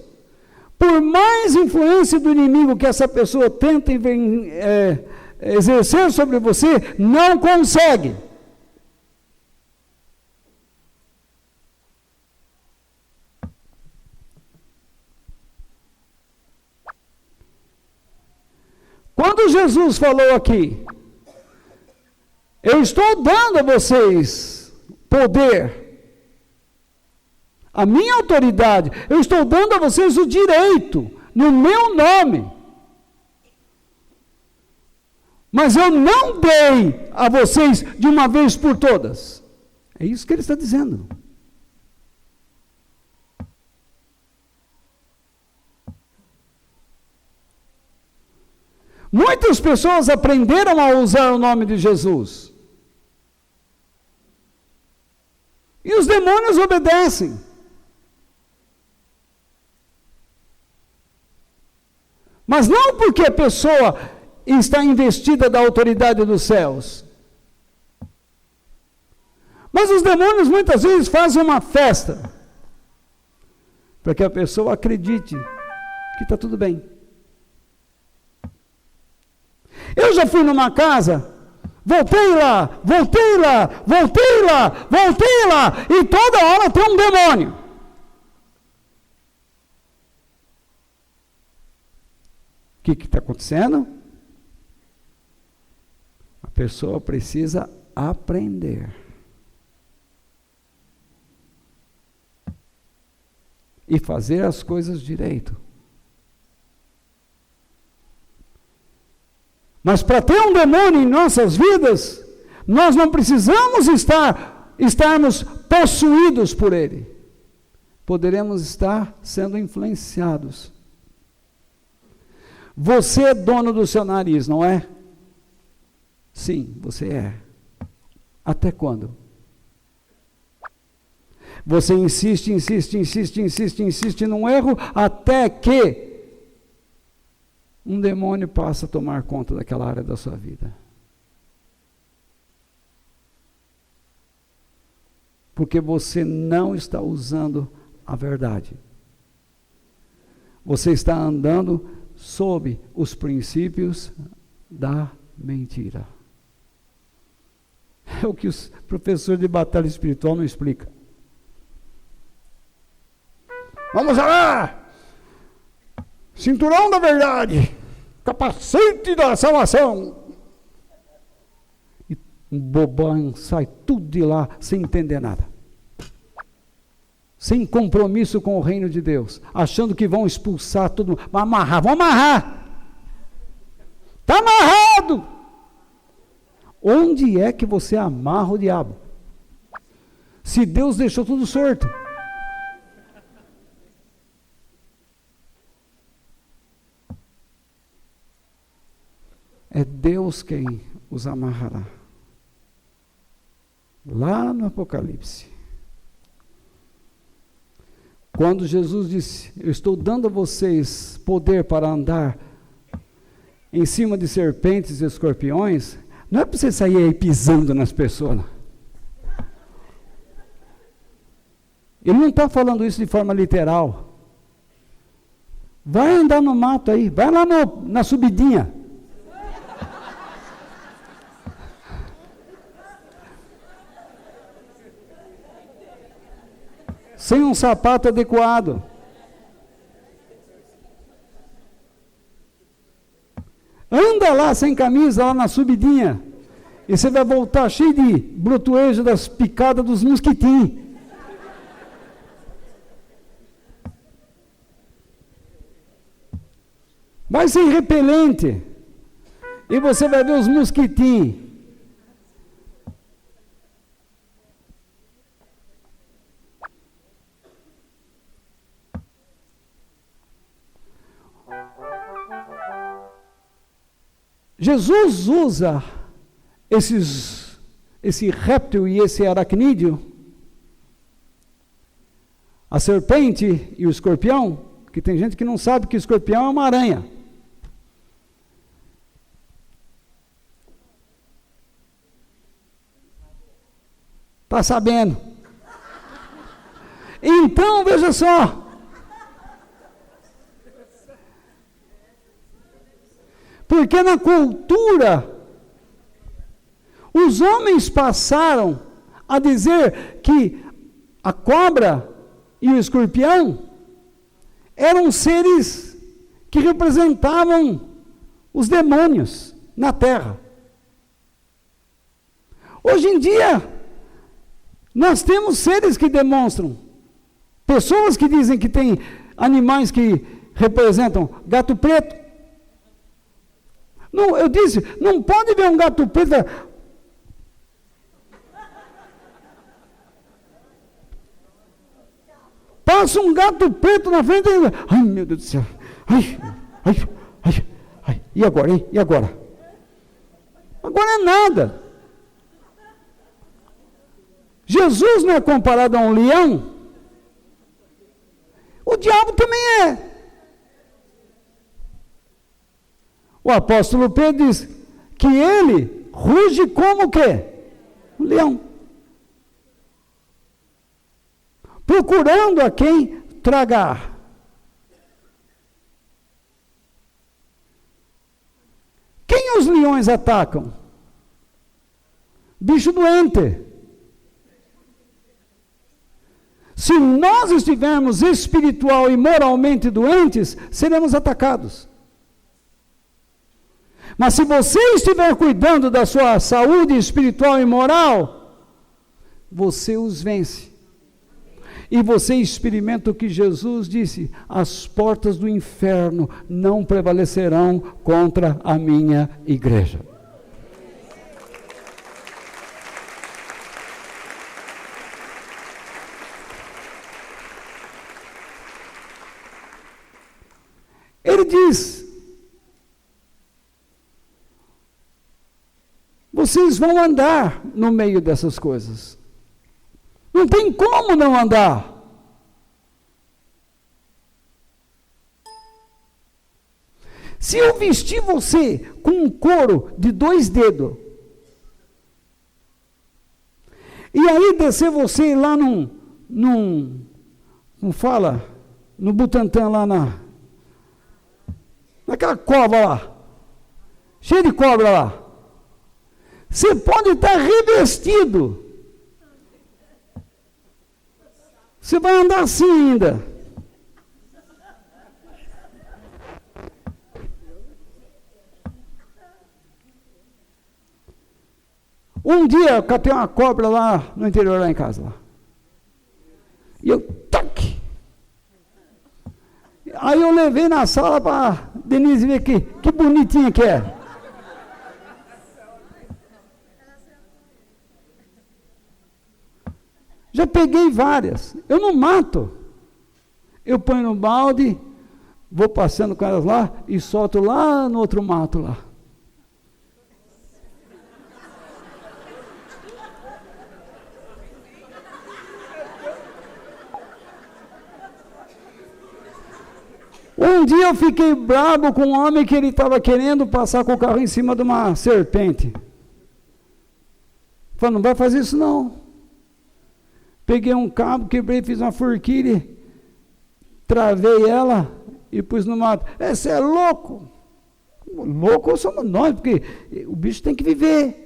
por mais influência do inimigo que essa pessoa tenta exercer sobre você, não consegue. Quando Jesus falou aqui, eu estou dando a vocês poder, a minha autoridade, eu estou dando a vocês o direito, no meu nome. Mas eu não dei a vocês de uma vez por todas. É isso que ele está dizendo. Muitas pessoas aprenderam a usar o nome de Jesus. E os demônios obedecem. Mas não porque a pessoa está investida da autoridade dos céus. Mas os demônios muitas vezes fazem uma festa para que a pessoa acredite que está tudo bem. Eu já fui numa casa, voltei lá, e toda hora tem um demônio. O que está acontecendo? A pessoa precisa aprender. E fazer as coisas direito. Mas para ter um demônio em nossas vidas, nós não precisamos estarmos possuídos por ele. Poderemos estar sendo influenciados. Você é dono do seu nariz, não é? Sim, você é. Até quando? Você insiste num erro, até que um demônio passa a tomar conta daquela área da sua vida. Porque você não está usando a verdade. Você está andando sob os princípios da mentira. É o que os professores de batalha espiritual não explicam. Vamos lá! Cinturão da verdade, capacete da salvação. E um bobão sai tudo de lá sem entender nada. Sem compromisso com o reino de Deus, achando que vão expulsar todo mundo. Vão amarrar. Está amarrado. Onde é que você amarra o diabo? Se Deus deixou tudo solto. É Deus quem os amarrará. Lá no Apocalipse. Quando Jesus disse, eu estou dando a vocês poder para andar em cima de serpentes e escorpiões, não é para você sair aí pisando nas pessoas. Não. Ele não está falando isso de forma literal. Vai andar no mato aí, vai lá na subidinha. Sem um sapato adequado. Anda lá sem camisa, lá na subidinha. E você vai voltar cheio de brotoejo das picadas dos mosquitinhos. Vai sem repelente. E você vai ver os mosquitinhos. Jesus usa esse réptil e esse aracnídeo, a serpente e o escorpião, que tem gente que não sabe que o escorpião é uma aranha. Está sabendo? Então, veja só. Porque na cultura, os homens passaram a dizer que a cobra e o escorpião eram seres que representavam os demônios na terra. Hoje em dia, nós temos seres que demonstram, pessoas que dizem que tem animais que representam gato preto. Não, eu disse, não pode ver um gato preto. Passa um gato preto na frente e... Ai, meu Deus do céu. Ai. E agora, hein? E agora? Agora é nada. Jesus não é comparado a um leão? O diabo também é. O apóstolo Pedro diz que ele ruge como o quê? Um leão. Procurando a quem tragar. Quem os leões atacam? Bicho doente. Se nós estivermos espiritual e moralmente doentes, seremos atacados. Mas se você estiver cuidando da sua saúde espiritual e moral, você os vence. E você experimenta o que Jesus disse: as portas do inferno não prevalecerão contra a minha igreja. Ele diz: vocês vão andar no meio dessas coisas. Não tem como não andar. Se eu vestir você com um couro de 2 dedos, e aí descer você lá como fala, no Butantã, lá naquela cova lá, cheia de cobra lá, você pode estar revestido, você vai andar assim ainda. Um dia eu catei uma cobra lá no interior, lá em casa. Lá. E eu, tac! Aí eu levei na sala para Denise ver que bonitinha que é. Já peguei várias. Eu não mato. Eu ponho no balde, vou passando com elas lá e solto lá no outro mato lá. Um dia eu fiquei bravo com um homem que ele estava querendo passar com o carro em cima de uma serpente. Falei, não vai fazer isso não. Peguei um cabo, quebrei, fiz uma forquilha, travei ela e pus no mato. Você é louco? Louco somos nós, porque o bicho tem que viver.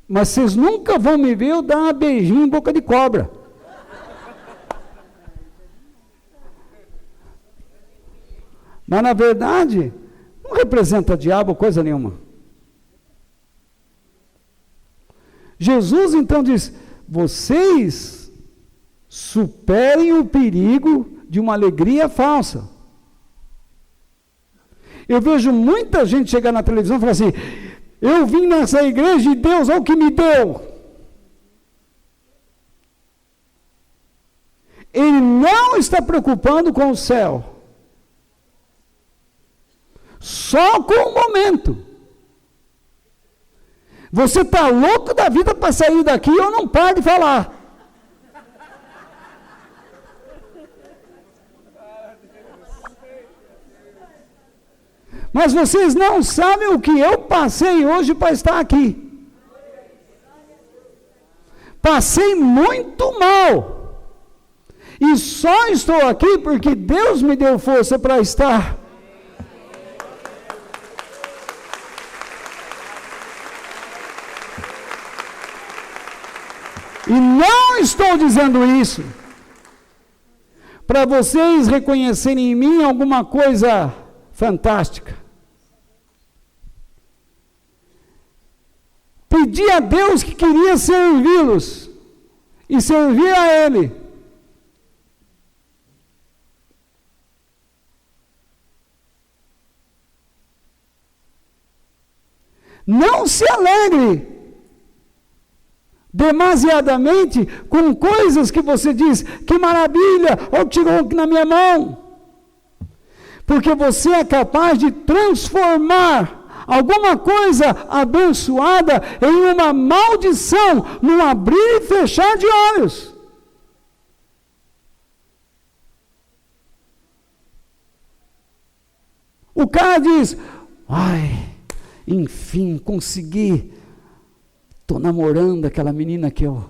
Mas vocês nunca vão me ver eu dar uma beijinho em boca de cobra. Mas na verdade, não representa diabo coisa nenhuma. Jesus então diz: vocês superem o perigo de uma alegria falsa. Eu vejo muita gente chegar na televisão e falar assim: eu vim nessa igreja e Deus, olha o que me deu. Ele não está preocupado com o céu, só com o momento. Você está louco da vida para sair daqui, eu não paro de falar. Mas vocês não sabem o que eu passei hoje para estar aqui. Passei muito mal. E só estou aqui porque Deus me deu força para estar. E não estou dizendo isso para vocês reconhecerem em mim alguma coisa fantástica. Pedi a Deus que queria servi-los e servir a Ele. Não se alegre demasiadamente com coisas que você diz, que maravilha, olha o que chegou aqui na minha mão. Porque você é capaz de transformar alguma coisa abençoada em uma maldição, num abrir e fechar de olhos. O cara diz, ai, enfim, consegui, estou namorando aquela menina que eu,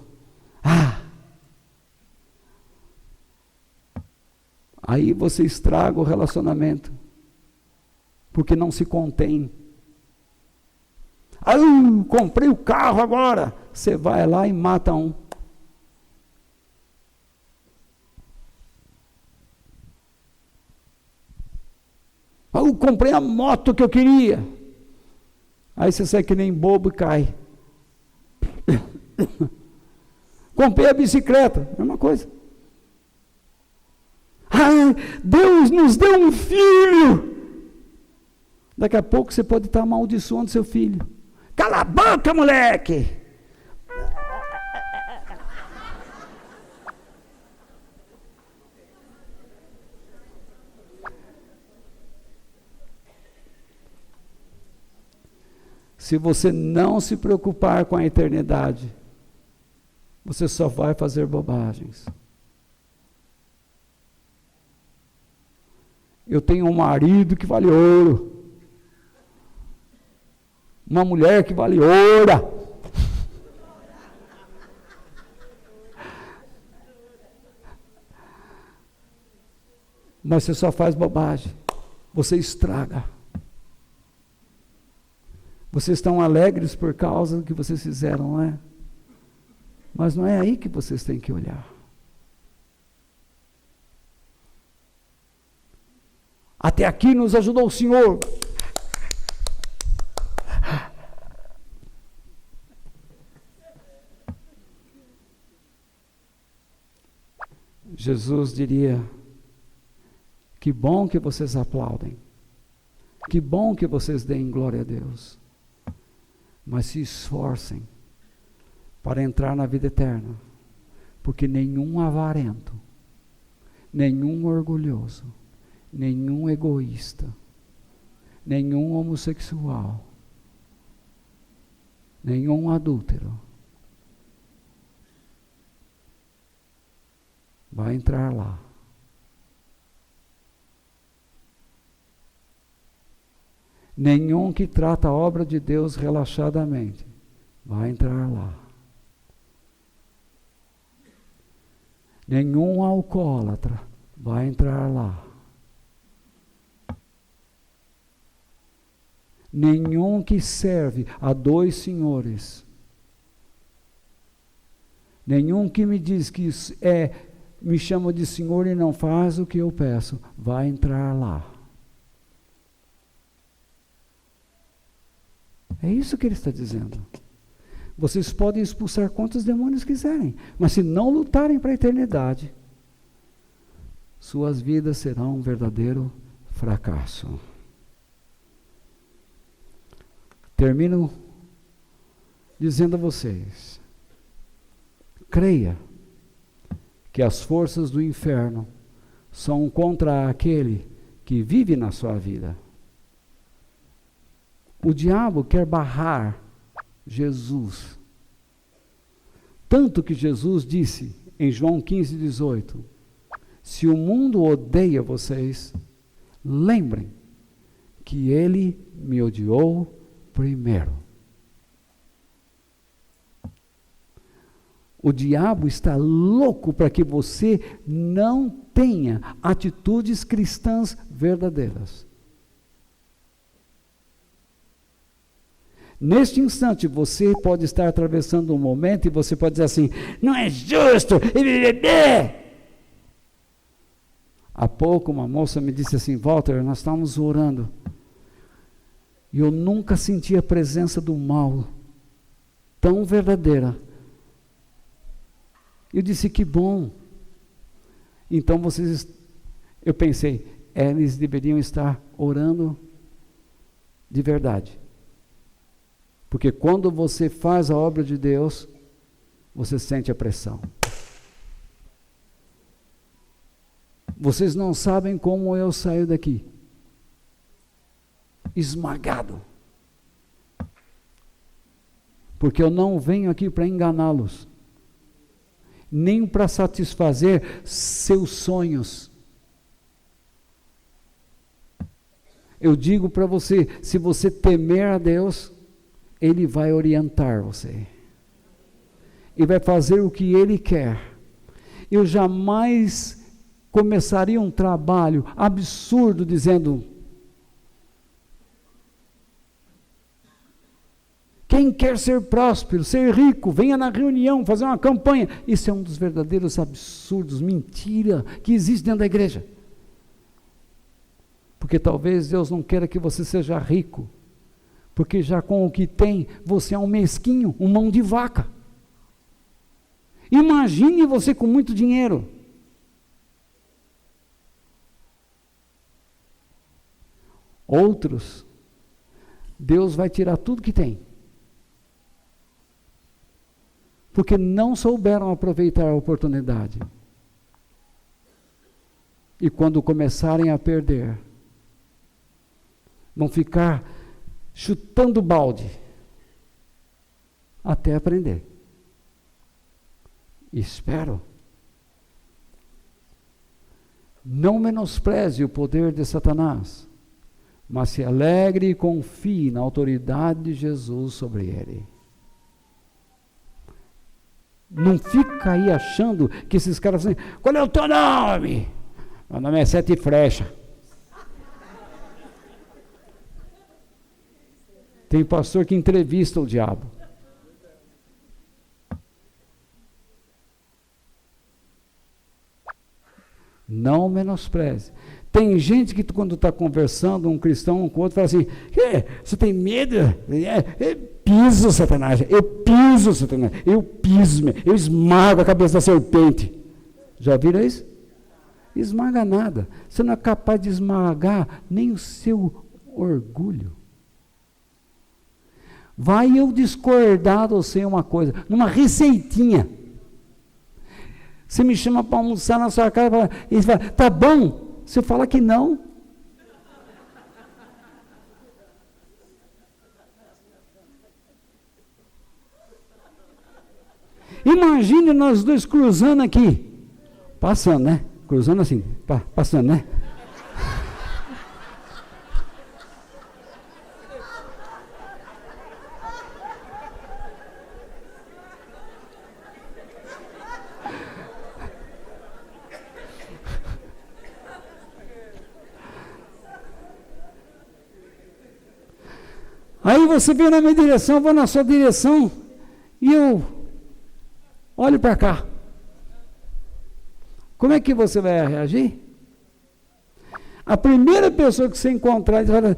aí você estraga o relacionamento, porque não se contém. Comprei o carro agora, você vai lá e mata um. Eu comprei a moto que eu queria. Aí você sai que nem bobo e cai. Comprei a bicicleta, mesma coisa. Deus nos deu um filho. Daqui a pouco você pode estar amaldiçoando seu filho. Cala a boca, moleque! Se você não se preocupar com a eternidade, você só vai fazer bobagens. Eu tenho um marido que vale ouro, uma mulher que vale ouro. Mas você só faz bobagem, você estraga. Vocês estão alegres por causa do que vocês fizeram, não é? Mas não é aí que vocês têm que olhar. Até aqui nos ajudou o Senhor. Jesus diria, que bom que vocês aplaudem, que bom que vocês deem glória a Deus, mas se esforcem para entrar na vida eterna, porque nenhum avarento, nenhum orgulhoso, nenhum egoísta, nenhum homossexual, nenhum adúltero vai entrar lá. Nenhum que trata a obra de Deus relaxadamente vai entrar lá. Nenhum alcoólatra vai entrar lá. Nenhum que serve a dois senhores, nenhum que me diz que me chama de senhor e não faz o que eu peço, vai entrar lá. É isso que ele está dizendo. Vocês podem expulsar quantos demônios quiserem, mas se não lutarem para a eternidade, suas vidas serão um verdadeiro fracasso. Termino dizendo a vocês, creia que as forças do inferno são contra aquele que vive na sua vida. O diabo quer barrar Jesus. Tanto que Jesus disse em João 15:18, se o mundo odeia vocês, lembrem que ele me odiou primeiro. O diabo está louco para que você não tenha atitudes cristãs verdadeiras. Neste instante, você pode estar atravessando um momento e você pode dizer assim, não é justo, Há pouco uma moça me disse assim, Walter, nós estávamos orando, e eu nunca senti a presença do mal tão verdadeira. Eu disse, que bom. Então eu pensei, eles deveriam estar orando de verdade. Porque quando você faz a obra de Deus, você sente a pressão. Vocês não sabem como eu saio daqui. Esmagado. Porque eu não venho aqui para enganá-los, nem para satisfazer seus sonhos. Eu digo para você, se você temer a Deus, Ele vai orientar você. E vai fazer o que Ele quer. Eu jamais começaria um trabalho absurdo dizendo: quem quer ser próspero, ser rico, venha na reunião, fazer uma campanha. Isso é um dos verdadeiros absurdos, mentira, que existe dentro da igreja. Porque talvez Deus não queira que você seja rico, porque já com o que tem, você é um mesquinho, um mão de vaca. Imagine você com muito dinheiro. Outros, Deus vai tirar tudo que tem, porque não souberam aproveitar a oportunidade. E quando começarem a perder, vão ficar chutando balde até aprender. Espero. Não menospreze o poder de Satanás, mas se alegre e confie na autoridade de Jesus sobre ele. Não fica aí achando que esses caras assim: qual é o teu nome? Meu nome é Sete Frecha. Tem pastor que entrevista o diabo. Não menospreze. Tem gente que quando está conversando, um cristão com outro, fala assim: você tem medo? Piso Satanás, eu piso Satanás, eu esmago a cabeça da serpente. Já viram isso? Esmaga nada. Você não é capaz de esmagar nem o seu orgulho. Vai eu discordar de você uma coisa, numa receitinha. Você me chama para almoçar na sua casa e você fala: tá bom. Você fala que não. Imagine nós dois cruzando aqui. Passando, né? Cruzando assim, passando, né? Aí você vem na minha direção, eu vou na sua direção, e eu olho para cá. Como é que você vai reagir? A primeira pessoa que você encontrar, fala: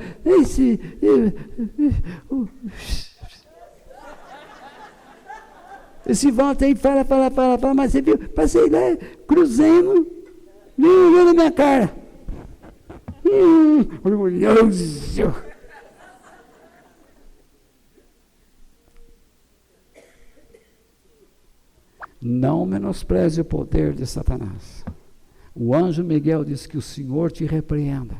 esse volta aí, fala, mas você viu? Passei lá, cruzemos, nem olhou na minha cara. Orgulhoso. Não menospreze o poder de Satanás. O anjo Miguel diz que o Senhor te repreenda.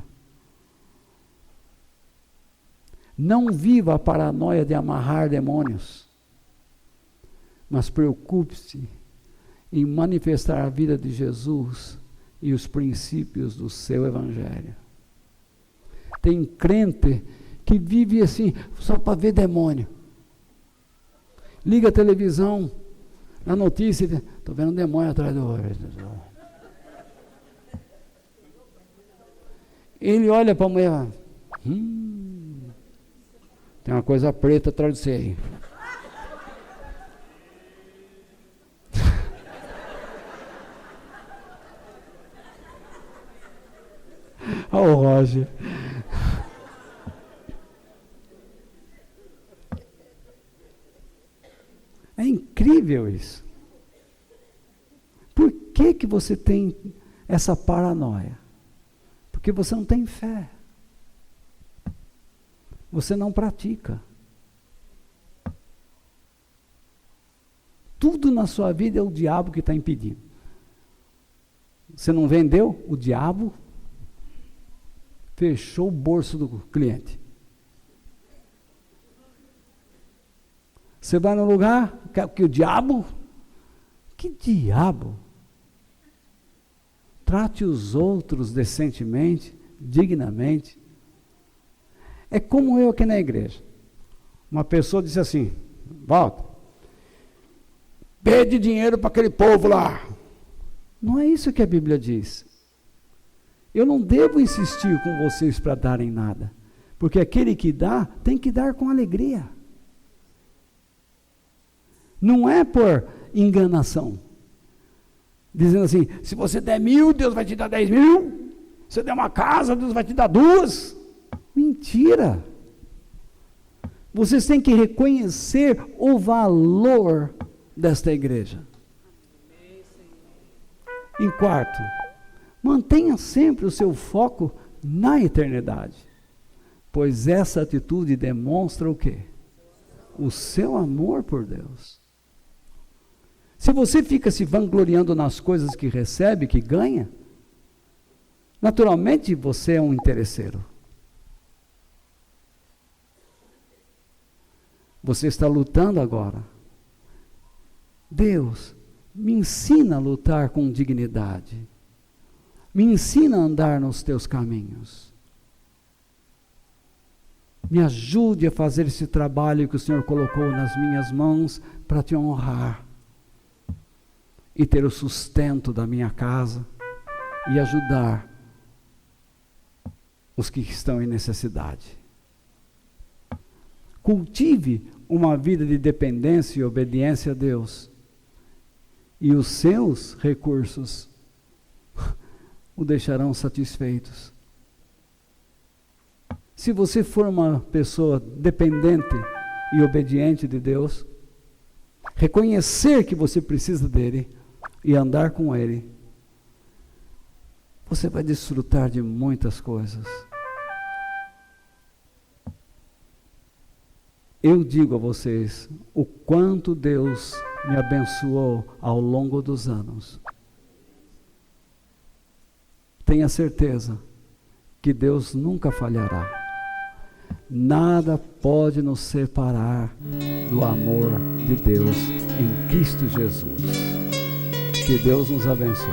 Não viva a paranoia de amarrar demônios, mas preocupe-se em manifestar a vida de Jesus e os princípios do seu evangelho. Tem crente que vive assim, só para ver demônio. Liga a televisão, na notícia, estou vendo um demônio atrás do olho. Ele olha para a mulher, tem uma coisa preta atrás de você aí. Olha o Roger. É incrível isso. Por que você tem essa paranoia? Porque você não tem fé. Você não pratica. tudo na sua vida é o diabo que está impedindo. Você não vendeu? O diabo fechou o bolso do cliente. Você vai no lugar, que o diabo? Que diabo? Trate os outros decentemente, dignamente. É como eu aqui na igreja. Uma pessoa disse assim: Walter, pede dinheiro para aquele povo lá. Não é isso que a Bíblia diz. Eu não devo insistir com vocês para darem nada, porque aquele que dá, tem que dar com alegria. Não é por enganação. Dizendo assim, se você der 1.000, Deus vai te dar 10.000. Se você der uma casa, Deus vai te dar 2. Mentira. Vocês têm que reconhecer o valor desta igreja. Em quarto, mantenha sempre o seu foco na eternidade, pois essa atitude demonstra o quê? O seu amor por Deus. Se você fica se vangloriando nas coisas que recebe, que ganha, naturalmente você é um interesseiro. Você está lutando agora. Deus, me ensina a lutar com dignidade. Me ensina a andar nos teus caminhos. Me ajude a fazer esse trabalho que o Senhor colocou nas minhas mãos para te honrar. E ter o sustento da minha casa. E ajudar os que estão em necessidade. Cultive uma vida de dependência e obediência a Deus. E os seus recursos o deixarão satisfeitos. Se você for uma pessoa dependente e obediente de Deus, reconhecer que você precisa dele e andar com ele, você vai desfrutar de muitas coisas. Eu digo a vocês o quanto Deus me abençoou ao longo dos anos. Tenha certeza que Deus nunca falhará. Nada pode nos separar do amor de Deus em Cristo Jesus. Que Deus nos abençoe.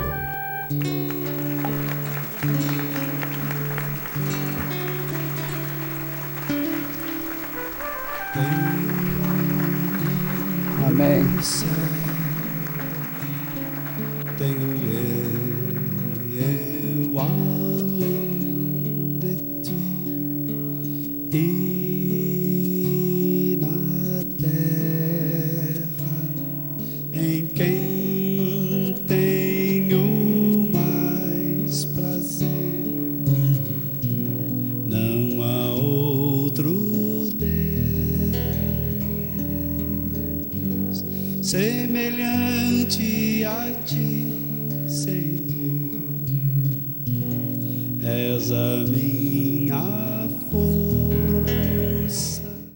Amém. Tenho eu além de ti e na terra em quem tenho mais prazer. Não há outro Deus semelhante a ti, Senhor. És a minha força.